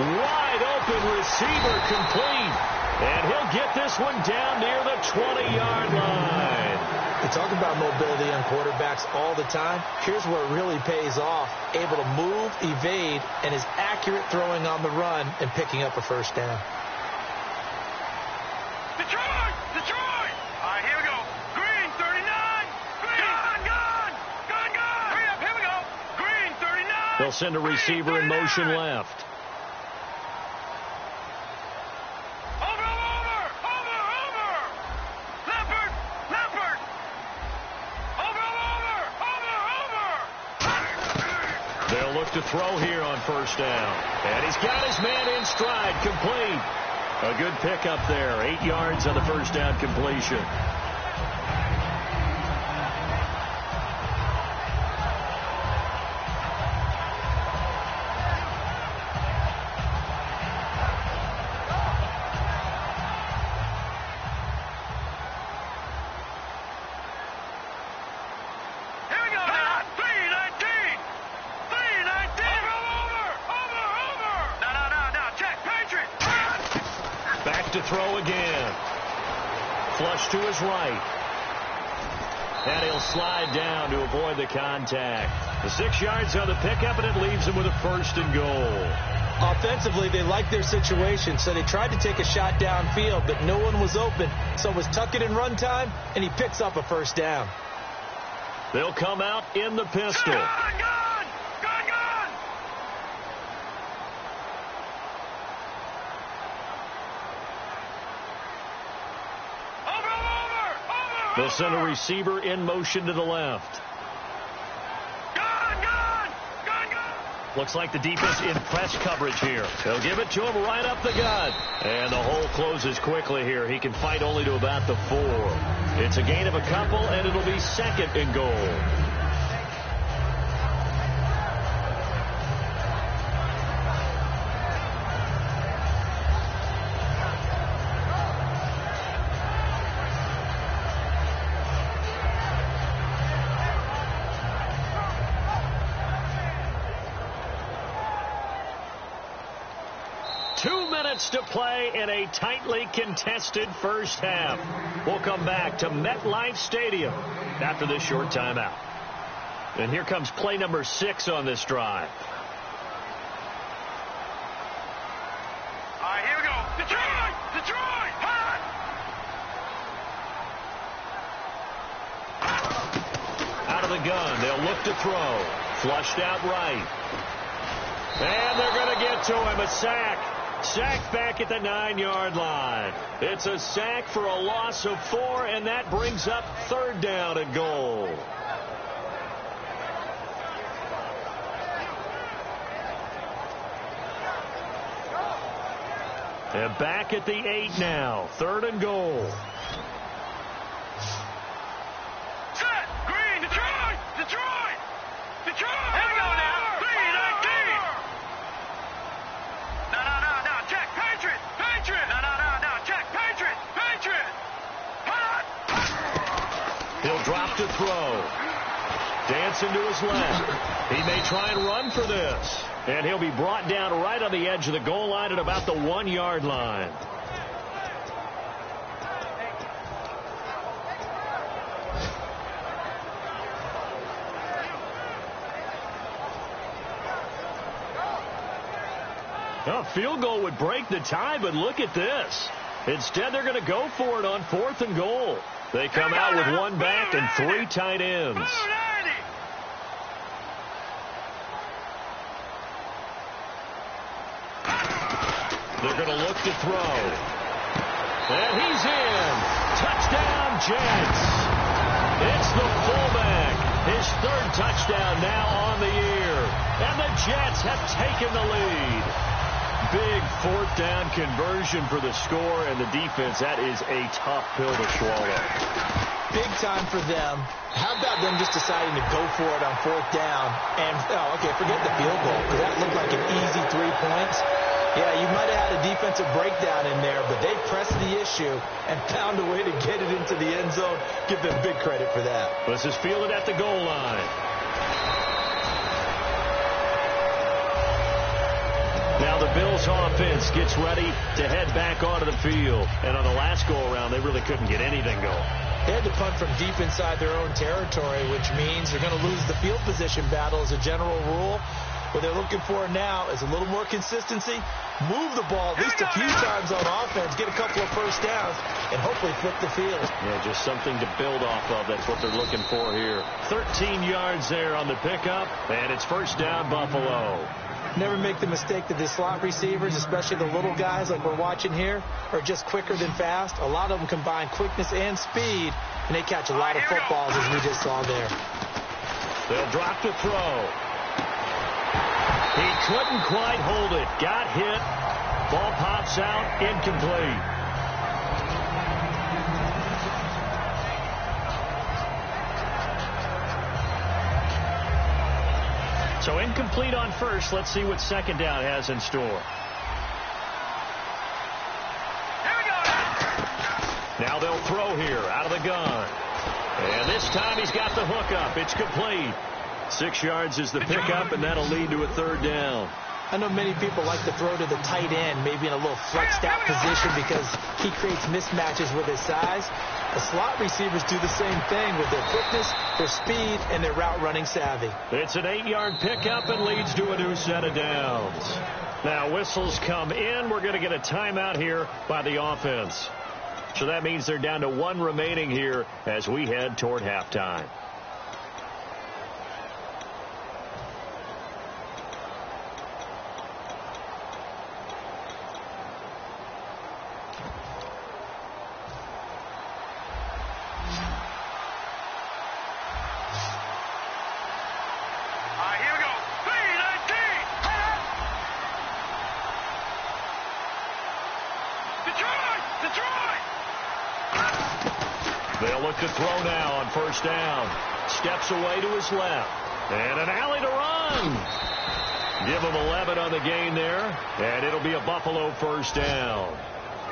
Wide open receiver complete. And he'll get this one down near the 20-yard line. We talk about mobility on quarterbacks all the time. Here's where it really pays off. Able to move, evade, and is accurate throwing on the run and picking up a 1st down. Detroit! Detroit! All right, here we go. Green, 39. Green. Gone. Hurry up, here we go. Green, 39. They'll send a receiver in motion left. They'll look to throw here on first down. And he's got his man in stride, complete. A good pickup there, 8 yards on the first down completion. To throw again. Flush to his right. And he'll slide down to avoid the contact. The 6 yards on the pickup, and it leaves him with a first and goal. Offensively, they liked their situation, so they tried to take a shot downfield, but no one was open. So it was tuck it in run time, and he picks up a first down. They'll come out in the pistol. They'll send a receiver in motion to the left. Looks like the defense in press coverage here. They'll give it to him right up the gut. And the hole closes quickly here. He can fight only to about the 4. It's a gain of a couple, and it'll be second and goal. To play in a tightly contested first half. We'll come back to MetLife Stadium after this short timeout. And here comes play number 6 on this drive. All right, here we go. Detroit! Hot! Out of the gun. They'll look to throw. Flushed out right. And they're going to get to him. A sack. Sacked back at the 9-yard line. It's a sack for a loss of 4, and that brings up third down and goal. And back at the 8 now. Third and goal. Set! Green! Detroit! Here we go now! He'll drop to throw. Dancing to his left. He may try and run for this. And he'll be brought down right on the edge of the goal line at about the 1-yard line. A field goal would break the tie, but look at this. Instead, they're going to go for it on 4th and goal. They come out with 1 back and 3 tight ends. They're going to look to throw. And he's in. Touchdown, Jets. It's the fullback. His 3rd touchdown now on the year. And the Jets have taken the lead. Big 4th down conversion for the score, and the defense, that is a tough pill to swallow. Big time for them. How about them just deciding to go for it on 4th down? And, forget the field goal, because that looked like an easy 3 points. Yeah, you might have had a defensive breakdown in there, but they pressed the issue and found a way to get it into the end zone. Give them big credit for that. This is fielded at the goal line. Now the Bills offense gets ready to head back onto the field. And on the last go-around, they really couldn't get anything going. They had to punt from deep inside their own territory, which means they're going to lose the field position battle as a general rule. What they're looking for now is a little more consistency, move the ball at least a few times on offense, get a couple of first downs, and hopefully flip the field. Yeah, just something to build off of. That's what they're looking for here. 13 yards there on the pickup, and it's first down, Buffalo. Never make the mistake that the slot receivers, especially the little guys like we're watching here, are just quicker than fast. A lot of them combine quickness and speed, and they catch a lot of footballs, as we just saw there. They'll drop to throw. He couldn't quite hold it. Got hit. Ball pops out. Incomplete. So incomplete on first. Let's see what second down has in store. Now they'll throw here out of the gun. And this time he's got the hook up. It's complete. 6 yards is the pickup, and that'll lead to a third down. I know many people like to throw to the tight end, maybe in a little flexed out position because he creates mismatches with his size. The slot receivers do the same thing with their quickness, their speed, and their route running savvy. It's an 8-yard pickup and leads to a new set of downs. Now whistles come in. We're going to get a timeout here by the offense. So that means they're down to 1 remaining here as we head toward halftime. They'll look to throw now on first down. Steps away to his left. And an alley to run. Give him 11 on the gain there. And it'll be a Buffalo first down.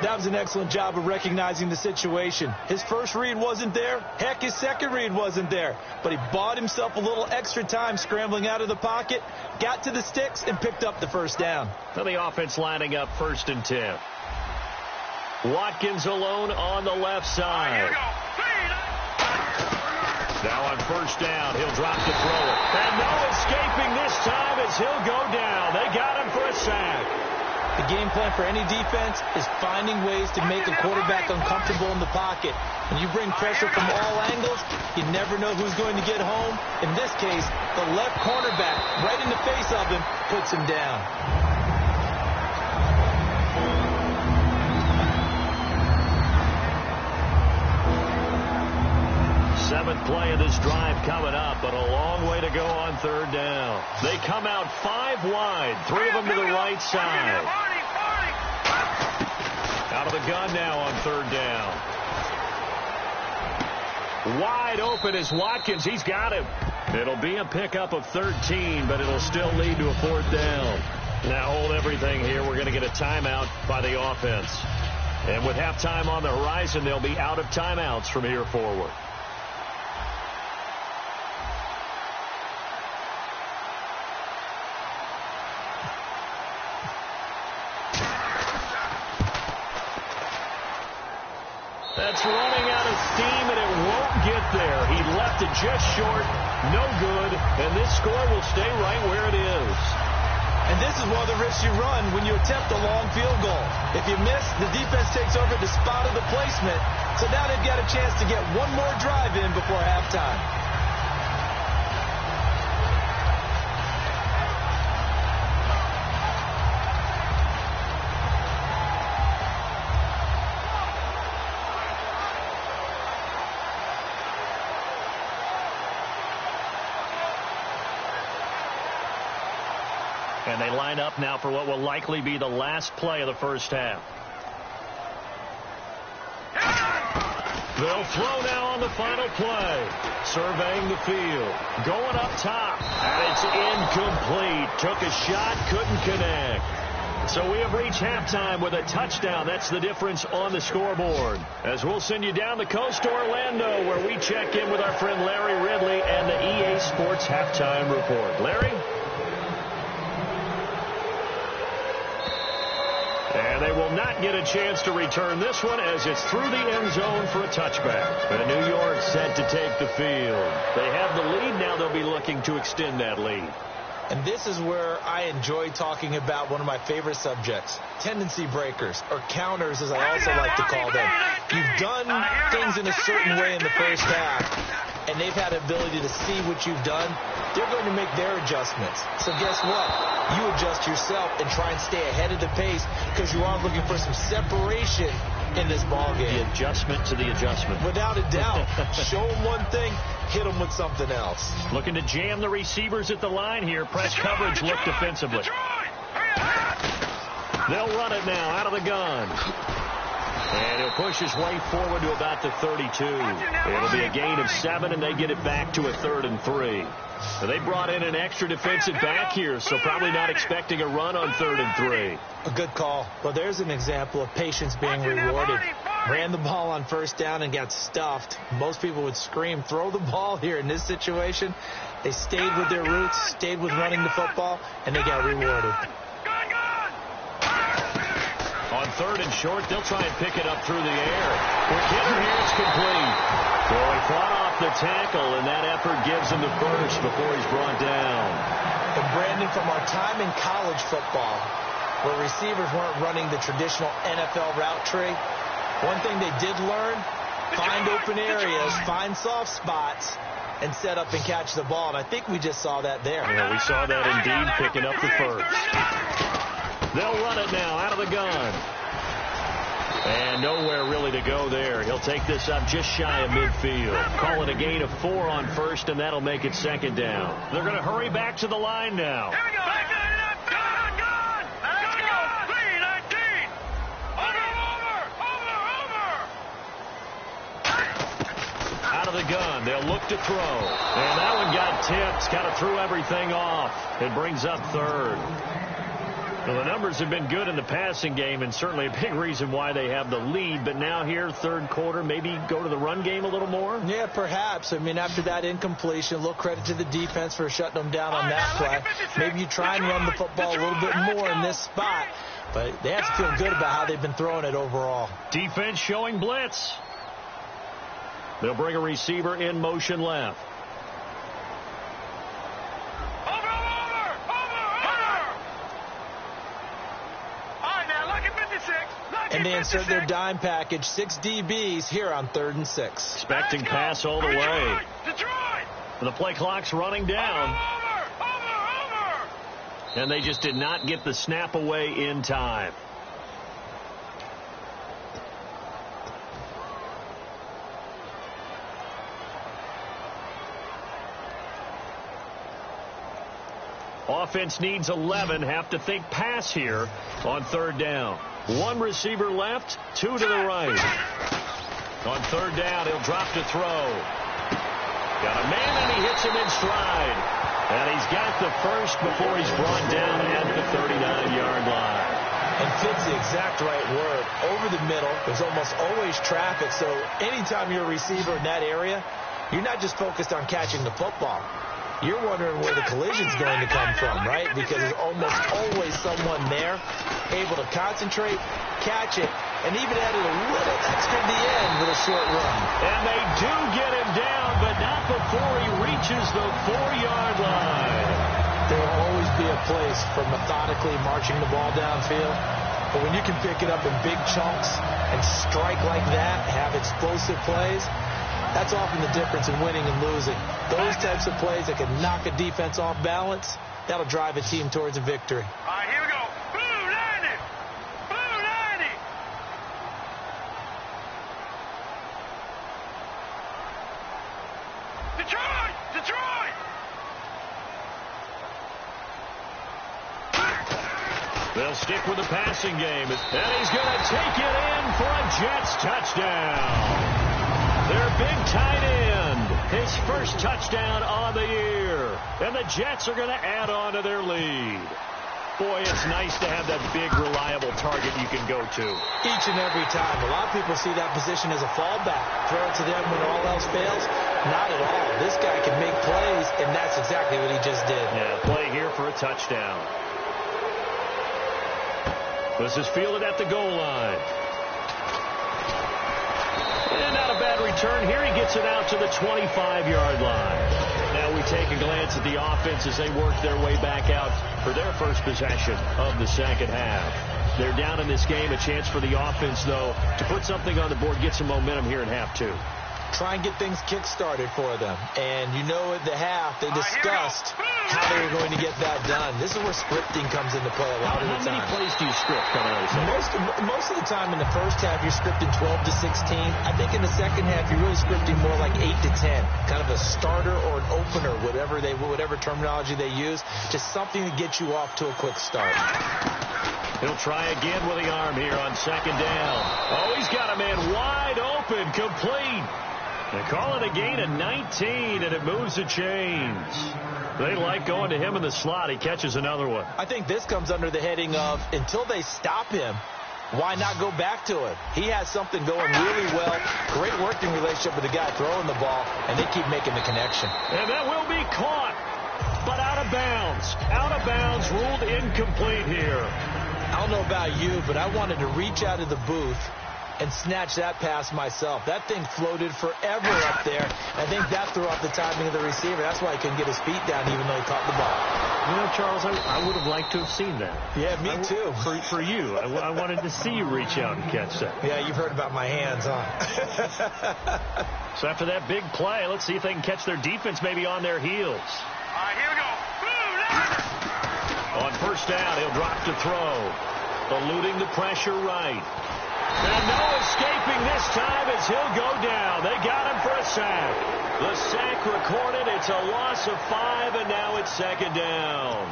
That was an excellent job of recognizing the situation. His first read wasn't there. Heck, his second read wasn't there. But he bought himself a little extra time scrambling out of the pocket, got to the sticks, and picked up the first down. So the offense lining up 1st and 10. Watkins alone on the left side. Now on first down, he'll drop to throw it. And no escaping this time as he'll go down. They got him for a sack. The game plan for any defense is finding ways to make a quarterback uncomfortable in the pocket. When you bring pressure from all angles, you never know who's going to get home. In this case, the left cornerback, right in the face of him, puts him down. 7th play of this drive coming up, but a long way to go on third down. They come out 5 wide, 3 of them to the right side. Out of the gun now on third down. Wide open is Watkins. He's got him. It'll be a pickup of 13, but it'll still lead to a 4th down. Now hold everything here. We're going to get a timeout by the offense. And with halftime on the horizon, they'll be out of timeouts from here forward. That's running out of steam, and it won't get there. He left it just short, no good, and this score will stay right where it is. And this is one of the risks you run when you attempt a long field goal. If you miss, the defense takes over the spot of the placement, so now they've got a chance to get one more drive in before halftime. And they line up now for what will likely be the last play of the first half. They'll throw now on the final play. Surveying the field. Going up top. And it's incomplete. Took a shot, couldn't connect. So we have reached halftime with a touchdown. That's the difference on the scoreboard. As we'll send you down the coast to Orlando, where we check in with our friend Larry Ridley and the EA Sports Halftime Report. Larry? And they will not get a chance to return this one as it's through the end zone for a touchback. And New York set to take the field. They have the lead. Now they'll be looking to extend that lead. And this is where I enjoy talking about one of my favorite subjects, tendency breakers, or counters as I also like to call them. You've done things in a certain way in the first half, and they've had the ability to see what you've done. They're going to make their adjustments. So guess what? You adjust yourself and try and stay ahead of the pace because you are looking for some separation in this ball game. The adjustment to the adjustment. Without a doubt. Show them one thing, hit them with something else. Looking to jam the receivers at the line here. Press coverage, look defensively. They'll run it now out of the gun. And he'll push his way forward to about the 32. It'll be a gain of 7, and they get it back to a 3rd and 3. So they brought in an extra defensive back here, so probably not expecting a run on 3rd and 3. A good call. Well, there's an example of patience being rewarded. Ran the ball on first down and got stuffed. Most people would scream, throw the ball here. In this situation, they stayed with their roots, stayed with running the football, and they got rewarded. On 3rd and short, they'll try and pick it up through the air. Quick hitter here, it's complete. Well, he fought off the tackle, and that effort gives him the first before he's brought down. And Brandon, from our time in college football, where receivers weren't running the traditional NFL route tree, one thing they did learn, find open areas, find soft spots, and set up and catch the ball. And I think we just saw that there. Yeah, we saw that indeed, picking up the first. They'll run it now out of the gun. And nowhere really to go there. He'll take this up just shy of midfield. Call it a gain of 4 on first, and that'll make it 2nd down. They're going to hurry back to the line now. Here we go. Back Let's go. 3-19. Over. Out of the gun. They'll look to throw. And that one got tipped. Kind of threw everything off. It brings up 3rd. Well, the numbers have been good in the passing game, and certainly a big reason why they have the lead. But now here, 3rd quarter, maybe go to the run game a little more? Yeah, perhaps. I mean, after that incompletion, a little credit to the defense for shutting them down on that play. Maybe you try and run the football a little bit more in this spot. But they have to feel good about how they've been throwing it overall. Defense showing blitz. They'll bring a receiver in motion left. And they insert their dime package, 6 DBs here on 3rd and 6. Expecting pass all the way. And the play clock's running down. And they just did not get the snap away in time. Offense needs 11. Have to think pass here on 3rd down. 1 receiver left, 2 to the right. On 3rd down, he'll drop to throw. Got a man, and he hits him in stride. And he's got the first before he's brought down at the 39-yard line. And fits the exact right word. Over the middle, there's almost always traffic. So anytime you're a receiver in that area, you're not just focused on catching the football. You're wondering where the collision's going to come from, right? Because there's almost always someone there able to concentrate, catch it, and even added a little extra at the end with a short run. And they do get him down, but not before he reaches the 4-yard line. There will always be a place for methodically marching the ball downfield. But when you can pick it up in big chunks and strike like that, have explosive plays, that's often the difference in winning and losing. Those types of plays that can knock a defense off balance, that'll drive a team towards a victory. All right, here we go. Blue 90. Blue 90. Detroit! Detroit! They'll stick with the passing game. And he's going to take it in for a Jets touchdown. Their big tight end, his first touchdown on the year. And the Jets are going to add on to their lead. Boy, it's nice to have that big, reliable target you can go to. Each and every time. A lot of people see that position as a fallback. Throw it to them when all else fails. Not at all. This guy can make plays, and that's exactly what he just did. Yeah, play here for a touchdown. This is fielded at the goal line. And not a bad return here. He gets it out to the 25-yard line. Now we take a glance at the offense as they work their way back out for their first possession of the second half. They're down in this game. A chance for the offense, though, to put something on the board, get some momentum here in half two. Try and get things kick-started for them. And you know at the half, they discussed how they were going to get that done. This is where scripting comes into play a lot of the time. How many plays do you script coming out of the second? Most of the time in the first half, you're scripting 12 to 16. I think in the second half, you're really scripting more like 8 to 10. Kind of a starter or an opener, whatever terminology they use. Just something to get you off to a quick start. He'll try again with the arm here on second down. Oh, he's got a man wide open, complete. They call it a gain of 19, and it moves the chains. They like going to him in the slot. He catches another one. I think this comes under the heading of, until they stop him, why not go back to it? He has something going really well. Great working relationship with the guy throwing the ball, and they keep making the connection. And that will be caught, but out of bounds. Out of bounds, ruled incomplete here. I don't know about you, but I wanted to reach out of the booth and snatch that pass myself. That thing floated forever up there. I think that threw off the timing of the receiver. That's why he couldn't get his feet down even though he caught the ball. You know, Charles, I would have liked to have seen that. Yeah, me too. For you. I wanted to see you reach out and catch that. Yeah, you've heard about my hands, huh? So after that big play, let's see if they can catch their defense maybe on their heels. All right, here we go. On first down, he'll drop to throw. Eluding the pressure right. And no escaping this time as he'll go down. They got him for a sack. The sack recorded. It's a loss of 5, and now it's second down.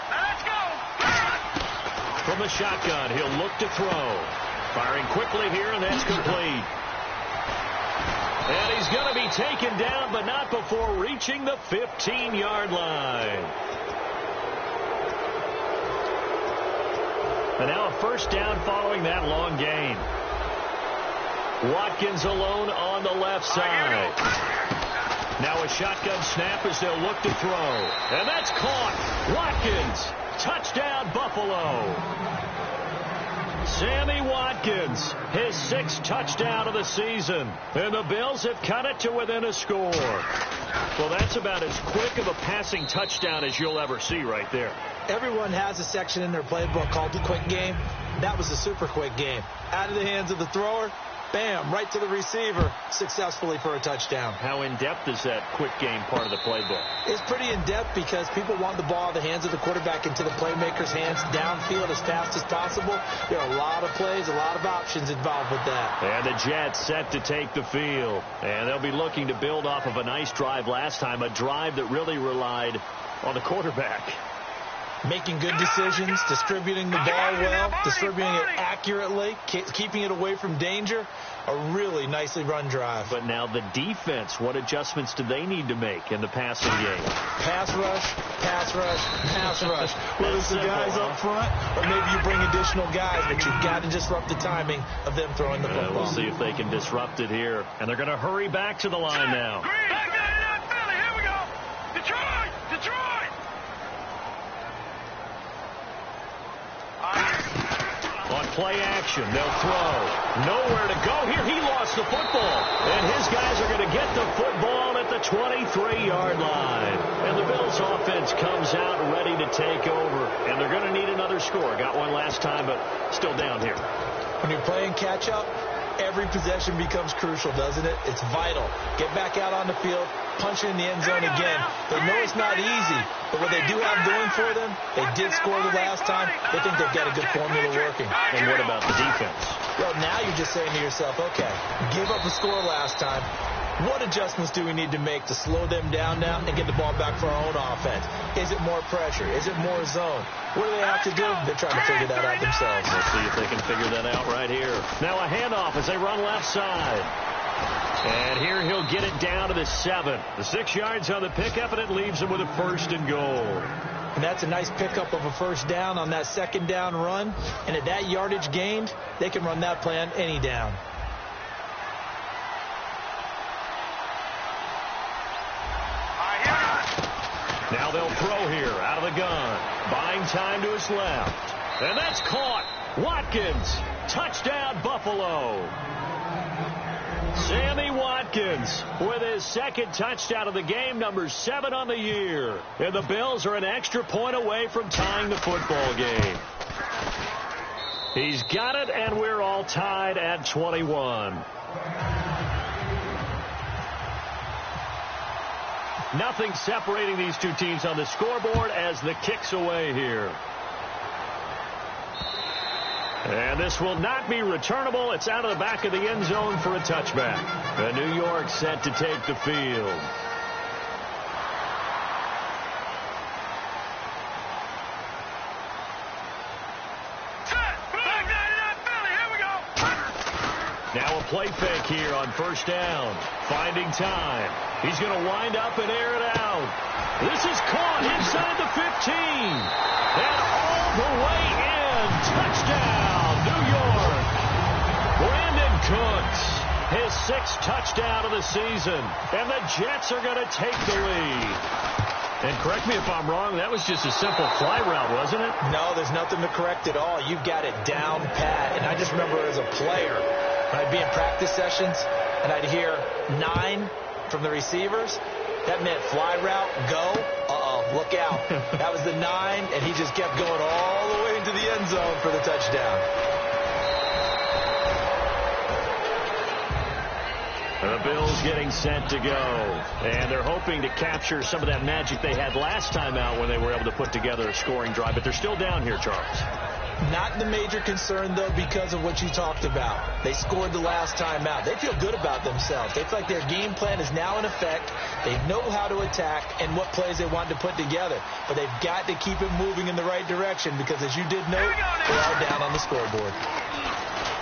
Now let's go. From the shotgun, he'll look to throw. Firing quickly here, and that's complete. And he's going to be taken down, but not before reaching the 15-yard line. And now a first down following that long gain. Watkins alone on the left side. Now a shotgun snap as they'll look to throw. And that's caught. Watkins. Touchdown, Buffalo. Sammy Watkins, his 6th touchdown of the season. And the Bills have cut it to within a score. Well, that's about as quick of a passing touchdown as you'll ever see right there. Everyone has a section in their playbook called the quick game. That was a super quick game. Out of the hands of the thrower, bam, right to the receiver, successfully for a touchdown. How in-depth is that quick game part of the playbook? It's pretty in-depth because people want the ball out of the hands of the quarterback into the playmaker's hands downfield as fast as possible. There are a lot of plays, a lot of options involved with that. And the Jets set to take the field. And they'll be looking to build off of a nice drive last time, a drive that really relied on the quarterback. Making good decisions, distributing the ball well, distributing it accurately, keeping it away from danger. A really nicely run drive. But now the defense, what adjustments do they need to make in the passing game? Pass rush, pass rush, pass rush. Whether it's the guys up front or maybe you bring additional guys, but you've got to disrupt the timing of them throwing the football. We'll see if they can disrupt it here. And they're going to hurry back to the line now. Back out of that Philly. Here we go. Detroit. Detroit. On play action, they'll throw. Nowhere to go here. He lost the football. And his guys are going to get the football at the 23-yard line. And the Bills offense comes out ready to take over. And they're going to need another score. Got one last time, but still down here. When you're playing catch-up, every possession becomes crucial, doesn't it? It's vital. Get back out on the field, punch it in the end zone again. They know it's not easy, but what they do have going for them, they did score the last time. They think they've got a good formula working. And what about the defense? Well, now you're just saying to yourself, okay, gave up a score last time. What adjustments do we need to make to slow them down now and get the ball back for our own offense? Is it more pressure? Is it more zone? What do they have to do? They're trying to figure that out themselves. We'll see if they can figure that out right here. Now a handoff as they run left side. And here he'll get it down to the 7. The 6 yards on the pickup, and it leaves him with a 1st and goal. And that's a nice pickup of a first down on that second down run. And at that yardage gained, they can run that play on any down. Now they'll throw here out of the gun. Buying time to his left. And that's caught. Watkins. Touchdown, Buffalo. Sammy Watkins with his second touchdown of the game, number 7 on the year. And the Bills are an extra point away from tying the football game. He's got it, and we're all tied at 21. Nothing separating these two teams on the scoreboard as the kick's away here. And this will not be returnable. It's out of the back of the end zone for a touchback. And New York set to take the field. Now a play fake here on first down. Finding time. He's going to wind up and air it out. This is caught inside the 15. And all the way in. Touchdown, New York. Brandon Cooks, his 6th touchdown of the season. And the Jets are going to take the lead. And correct me if I'm wrong, that was just a simple fly route, wasn't it? No, there's nothing to correct at all. You got it down pat. And I just remember as a player, when I'd be in practice sessions and I'd hear 9 from the receivers, that meant fly route, go, look out. That was the 9, and he just kept going all the way into the end zone for the touchdown. The Bills getting set to go. And they're hoping to capture some of that magic they had last time out when they were able to put together a scoring drive. But they're still down here, Charles. Not the major concern, though, because of what you talked about. They scored the last time out. They feel good about themselves. They feel like their game plan is now in effect. They know how to attack and what plays they want to put together. But they've got to keep it moving in the right direction because, as you did note, they are down on the scoreboard.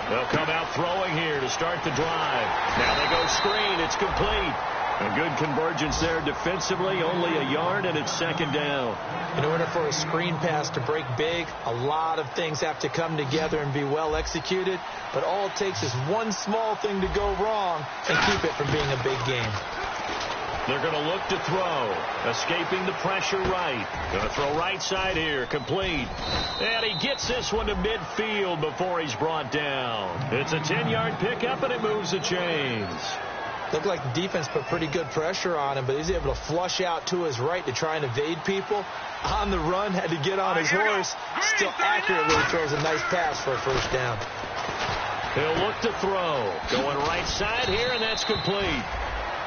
They'll come out throwing here to start the drive. Now they go screen. It's complete. A good convergence there defensively, only a yard, and it's second down. In order for a screen pass to break big, a lot of things have to come together and be well executed. But all it takes is one small thing to go wrong and keep it from being a big game. They're going to look to throw. Escaping the pressure right. Going to throw right side here. Complete. And he gets this one to midfield before he's brought down. It's a 10-yard pickup, and it moves the chains. Looked like the defense put pretty good pressure on him, but he's able to flush out to his right to try and evade people. On the run, had to get on his horse. Still accurately throws a nice pass for a first down. He'll look to throw. Going right side here, and that's complete.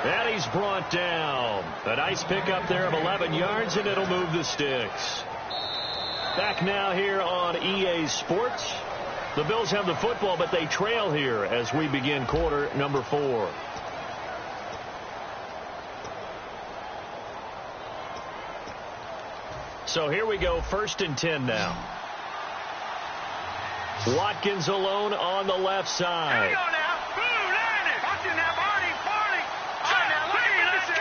And he's brought down. A nice pickup there of 11 yards, and it'll move the sticks. Back now here on EA Sports. The Bills have the football, but they trail here as we begin quarter number 4. So here we go, 1st and 10 now. Watkins alone on the left side. Here we go now. Boom, landed. Watch it now, Barney. All right, now, look at this.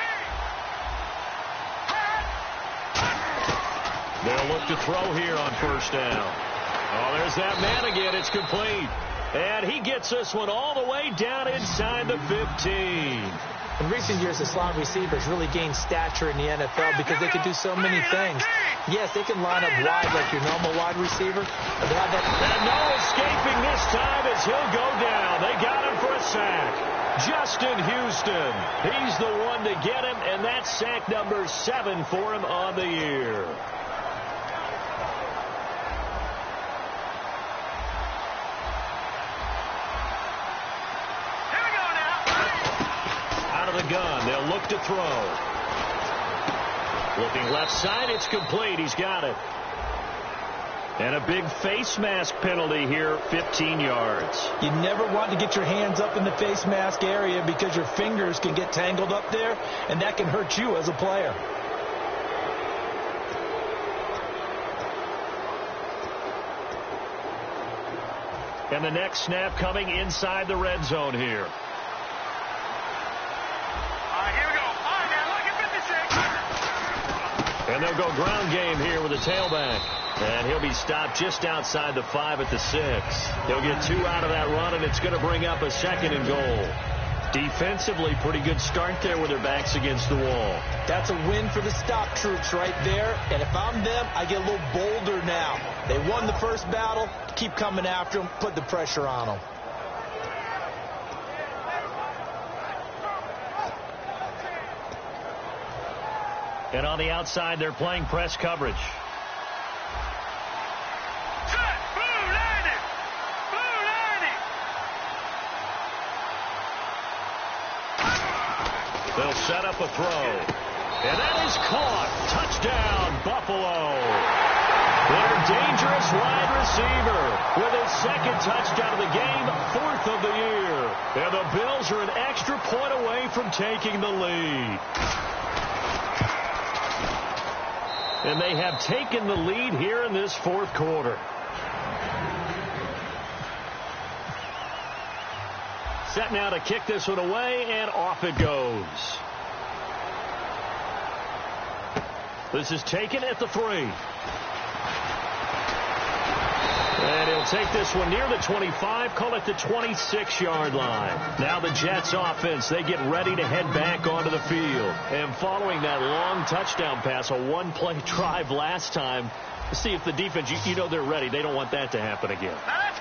They'll look to throw here on first down. Oh, there's that man again. It's complete. And he gets this one all the way down inside the 15. In recent years, the slot receivers really gained stature in the NFL because they could do so many things. Yes, they can line up wide like your normal wide receiver. But they have that. And no escaping this time as he'll go down. They got him for a sack. Justin Houston. He's the one to get him, and that's sack number 7 for him on the year. The gun. They'll look to throw. Looking left side. It's complete. He's got it. And a big face mask penalty here, 15 yards. You never want to get your hands up in the face mask area because your fingers can get tangled up there, and that can hurt you as a player. And the next snap coming inside the red zone here. And they'll go ground game here with a tailback. And he'll be stopped just outside the 5 at the 6. He'll get 2 out of that run, and it's going to bring up a 2nd and goal. Defensively, pretty good start there with their backs against the wall. That's a win for the stop troops right there. And if I'm them, I get a little bolder now. They won the first battle. Keep coming after them. Put the pressure on them. And on the outside, they're playing press coverage. They'll set up a throw. And that is caught. Touchdown, Buffalo. Their dangerous wide receiver with his second touchdown of the game, 4th of the year. And the Bills are an extra point away from taking the lead. And they have taken the lead here in this 4th quarter. Set now to kick this one away, and off it goes. This is taken at the 3. And he'll take this one near the 25, call it the 26-yard line. Now the Jets offense, they get ready to head back onto the field. And following that long touchdown pass, a one-play drive last time, see if the defense, you know they're ready. They don't want that to happen again.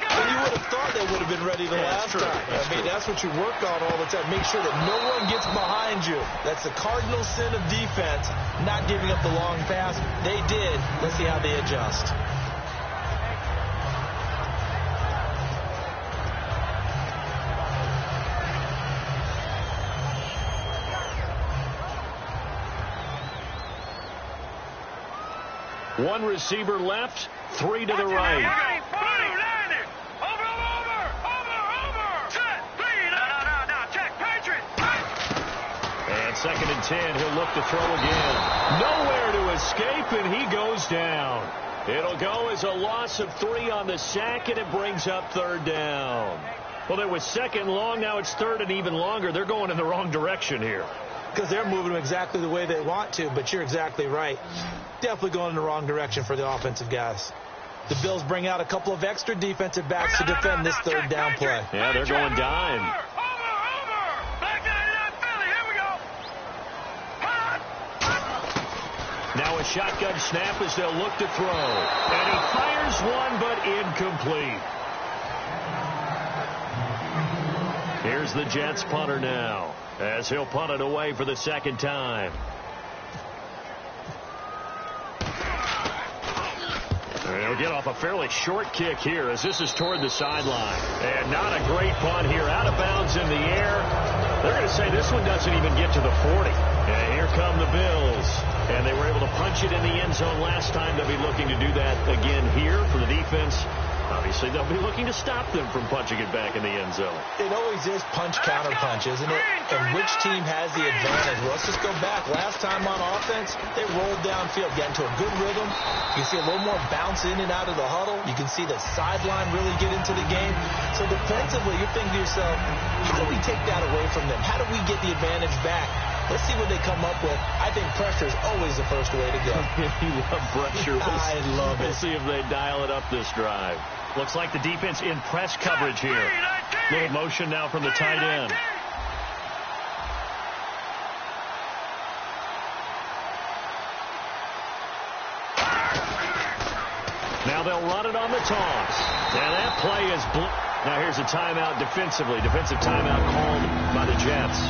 Well, you would have thought they would have been ready the last time. I mean, that's what you work on all the time. Make sure that no one gets behind you. That's the cardinal sin of defense, not giving up the long pass. They did. Let's see how they adjust. One receiver left, 3 to the right. And 2nd and 10, he'll look to throw again. Nowhere to escape, and he goes down. It'll go as a loss of 3 on the sack, and it brings up 3rd down. Well, there was 2nd long, now it's 3rd and even longer. They're going in the wrong direction here. Because they're moving them exactly the way they want to, but you're exactly right. Definitely going in the wrong direction for the offensive guys. The Bills bring out a couple of extra defensive backs to defend this 3rd down play. Yeah, they're going dime. Now a shotgun snap as they'll look to throw. And he fires one, but incomplete. Here's the Jets punter now, as he'll punt it away for the 2nd time. He'll get off a fairly short kick here as this is toward the sideline. And not a great punt here. Out of bounds in the air. They're going to say this one doesn't even get to the 40. And here come the Bills. And they were able to punch it in the end zone last time. They'll be looking to do that again here for the defense. Obviously, they'll be looking to stop them from punching it back in the end zone. It always is punch-counter-punch, isn't it? And which team has the advantage? Well, let's just go back. Last time on offense, they rolled downfield, got into a good rhythm. You can see a little more bounce in and out of the huddle. You can see the sideline really get into the game. So defensively, you're thinking to yourself, how do we take that away from them? How do we get the advantage back? Let's see what they come up with. I think pressure is always the first way to go. You love pressure. I love it. We'll see if they dial it up this drive. Looks like the defense in press coverage here. Little motion now from the tight end. Now they'll run it on the toss. And that play is now here's a timeout defensively. Defensive timeout called by the Jets.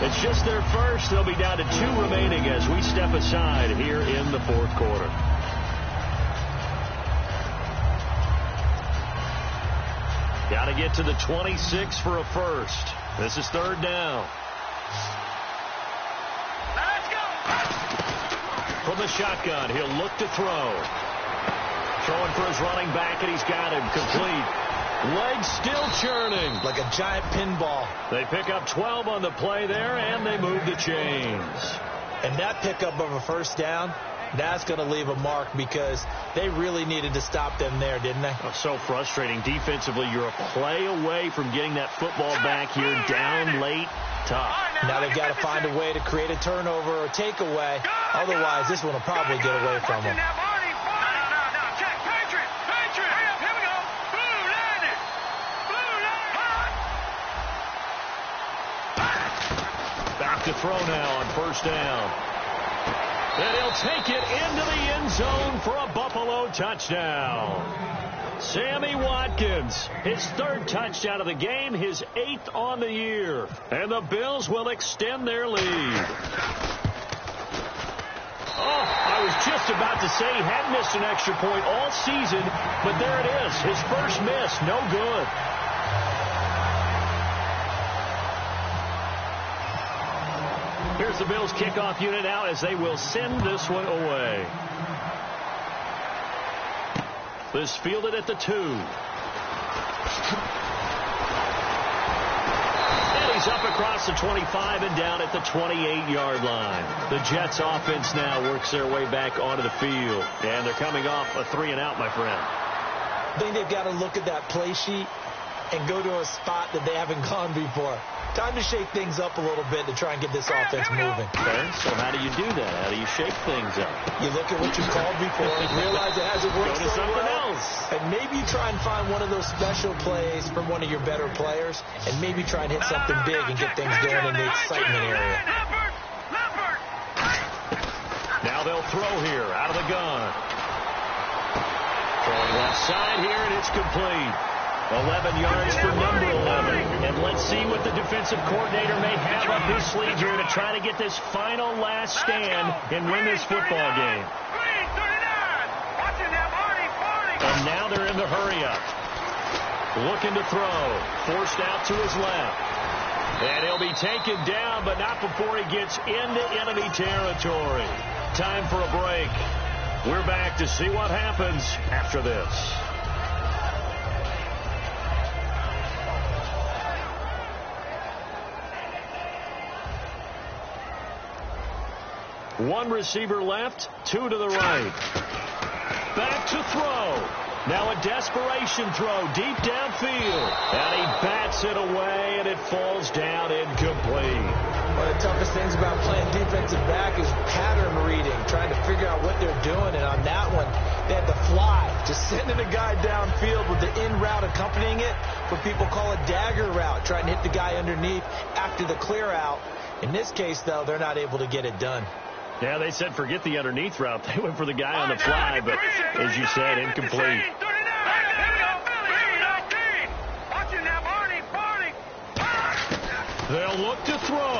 It's just their first. They'll be down to 2 remaining as we step aside here in the 4th quarter. Got to get to the 26 for a first. This is 3rd down. Let's go. From the shotgun, he'll look to throw. Throwing for his running back, and he's got him complete. Legs still churning. Like a giant pinball. They pick up 12 on the play there, and they move the chains. And that pickup of a first down, that's going to leave a mark because they really needed to stop them there, didn't they? Oh, so frustrating. Defensively, you're a play away from getting that football back here down late. Tough. Now they've got to find a way to create a turnover or takeaway. Otherwise, this one will probably get away from them. to throw now on first down. And he'll take it into the end zone for a Buffalo touchdown. Sammy Watkins, his third touchdown of the game, his 8th on the year. And the Bills will extend their lead. Oh, I was just about to say he had missed an extra point all season, but there it is. His first miss, no good. Here's the Bills kickoff unit out as they will send this one away. This fielded at the 2. And he's up across the 25 and down at the 28-yard line. The Jets offense now works their way back onto the field. And they're coming off a 3-and-out, my friend. I think they've got to look at that play sheet and go to a spot that they haven't gone before. Time to shake things up a little bit to try and get this offense moving. Okay, so how do you do that? How do you shake things up? You look at what you called before and realize it hasn't worked Go to something else. And maybe you try and find one of those special plays from one of your better players, and maybe try and hit something big and get things going in the excitement area. Now they'll throw here out of the gun. Throwing left side here, and it's complete. 11 yards for number 11. And let's see what the defensive coordinator may have up his sleeve here to try to get this final last stand and win this football game. And now they're in the hurry-up. Looking to throw. Forced out to his left. And he'll be taken down, but not before he gets into enemy territory. Time for a break. We're back to see what happens after this. One receiver left, 2 to the right. Back to throw. Now a desperation throw deep downfield. And he bats it away, and it falls down incomplete. One of the toughest things about playing defensive back is pattern reading, trying to figure out what they're doing. And on that one, they had to fly, just sending a guy downfield with the in route accompanying it, what people call a dagger route, trying to hit the guy underneath after the clear out. In this case, though, they're not able to get it done. Yeah, they said forget the underneath route. They went for the guy on the fly, but as you said, incomplete. They'll look to throw.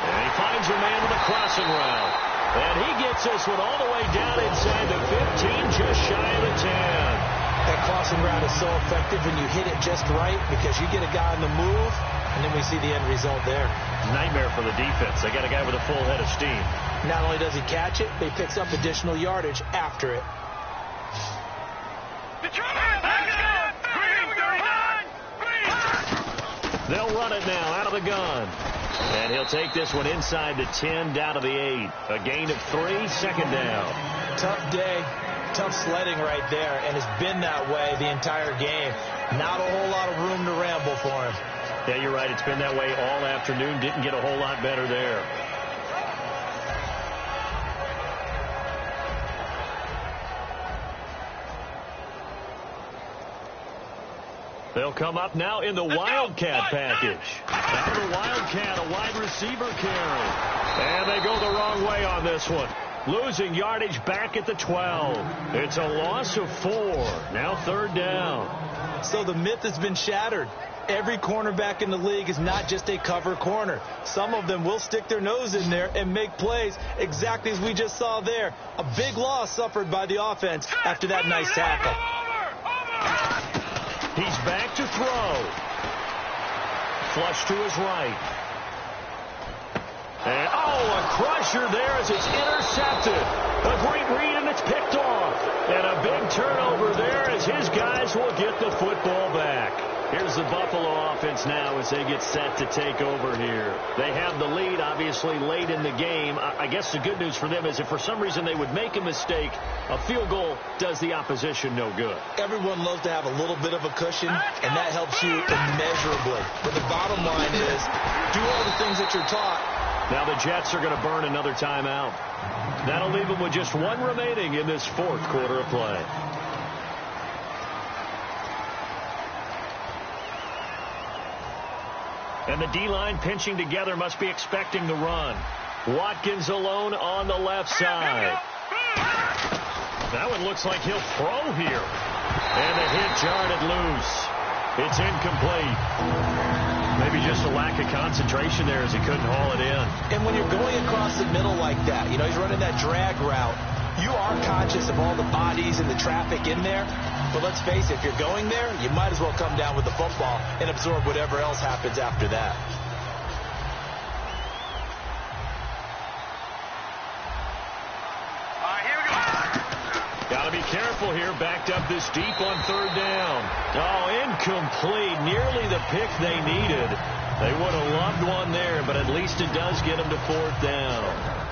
And he finds a man with a crossing route. And he gets this one all the way down inside the 15, just shy of the 10. That crossing route is so effective when you hit it just right because you get a guy on the move, and then we see the end result there. Nightmare for the defense. They got a guy with a full head of steam. Not only does he catch it, but he picks up additional yardage after it. They'll run it now out of the gun. And he'll take this one inside the 10, down to the 8. A gain of 3, second down. Tough day, tough sledding right there, and it's been that way the entire game. Not a whole lot of room to ramble for him. Yeah, you're right. It's been that way all afternoon. Didn't get a whole lot better there. They'll come up now in the Wildcat package. Out of the Wildcat, a wide receiver carry. And they go the wrong way on this one. Losing yardage back at the 12. It's a loss of 4. Now third down. So the myth has been shattered. Every cornerback in the league is not just a cover corner. Some of them will stick their nose in there and make plays exactly as we just saw there. A big loss suffered by the offense after that nice tackle. He's back to throw. Flush to his right. And, a crusher there as it's intercepted. A great read, and it's picked off. And a big turnover there as his guys will get the football back. Here's the Buffalo offense now as they get set to take over here. They have the lead, obviously, late in the game. I guess the good news for them is if for some reason they would make a mistake, a field goal does the opposition no good. Everyone loves to have a little bit of a cushion, and that helps you immeasurably. But the bottom line is, do all the things that you're taught. Now the Jets are going to burn another timeout. That'll leave them with just one remaining in this fourth quarter of play. And the D-line pinching together must be expecting the run. Watkins alone on the left side. That one looks like he'll throw here. And the hit jarred it loose. It's incomplete. Maybe just a lack of concentration there as he couldn't haul it in. And when you're going across the middle like that, you know, he's running that drag route, you are conscious of all the bodies and the traffic in there. But let's face it, if you're going there, you might as well come down with the football and absorb whatever else happens after that. Got to be careful here. Backed up this deep on third down. Oh, incomplete. Nearly the pick they needed. They would have loved one there, but at least it does get them to fourth down.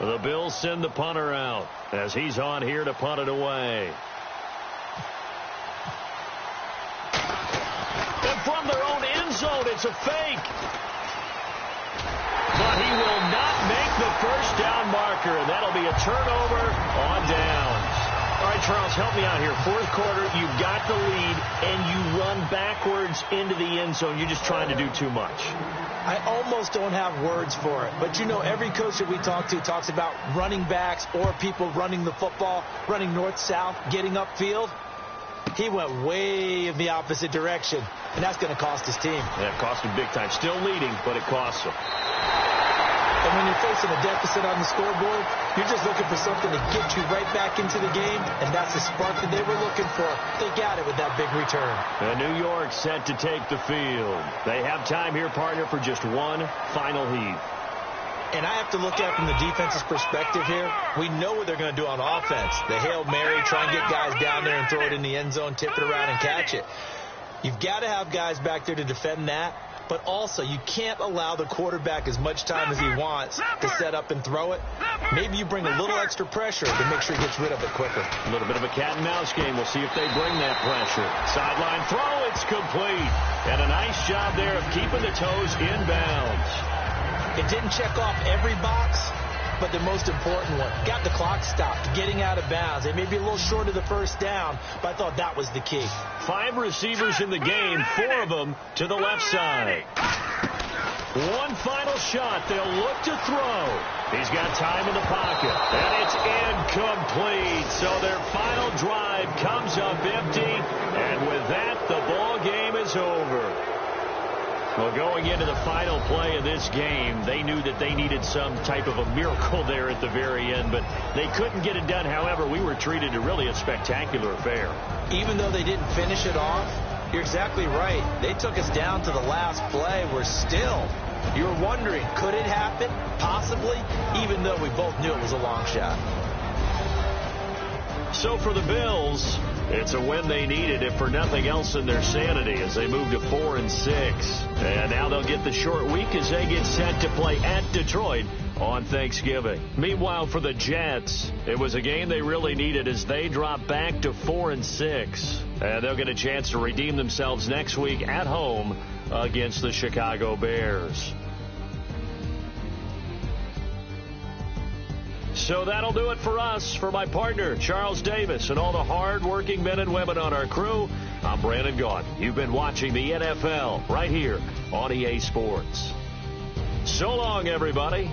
The Bills send the punter out as he's on here to punt it away. And from their own end zone, it's a fake. But he will not make the first down marker. That'll be a turnover on downs. All right, Charles, help me out here. Fourth quarter, you've got the lead, and you run backwards into the end zone. You're just trying to do too much. I almost don't have words for it. But, you know, every coach that we talk to talks about running backs or people running the football, running north-south, getting upfield. He went way in the opposite direction, and that's going to cost his team. Yeah, it cost him big time. Still leading, but it costs him. And when you're facing a deficit on the scoreboard, you're just looking for something to get you right back into the game, and that's the spark that they were looking for. They got it with that big return. And New York set to take the field. They have time here, partner, for just one final heat. And I have to look at it from the defense's perspective here. We know what they're going to do on offense. The Hail Mary, try and get guys down there and throw it in the end zone, tip it around and catch it. You've got to have guys back there to defend that. But also, you can't allow the quarterback as much time as he wants to set up and throw it. Maybe you bring a little extra pressure to make sure he gets rid of it quicker. A little bit of a cat and mouse game. We'll see if they bring that pressure. Sideline throw, it's complete. And a nice job there of keeping the toes inbounds. It didn't check off every box, but the most important one. Got the clock stopped, getting out of bounds. They may be a little short of the first down, but I thought that was the key. 5 receivers in the game, 4 of them to the left side. One final shot. They'll look to throw. He's got time in the pocket, and it's incomplete. So their final drive comes up empty, and with that, the ball game is over. Well, going into the final play of this game, they knew that they needed some type of a miracle there at the very end, but they couldn't get it done. However, we were treated to really a spectacular affair. Even though they didn't finish it off, you're exactly right. They took us down to the last play. We're still, you were wondering, could it happen? Possibly, even though we both knew it was a long shot. So for the Bills, it's a win they needed, if for nothing else in their sanity, as they move to 4-6. And now they'll get the short week as they get set to play at Detroit on Thanksgiving. Meanwhile, for the Jets, it was a game they really needed as they drop back to 4-6. And they'll get a chance to redeem themselves next week at home against the Chicago Bears. So that'll do it for us. For my partner, Charles Davis, and all the hard-working men and women on our crew, I'm Brandon Gaudin. You've been watching the NFL right here on EA Sports. So long, everybody.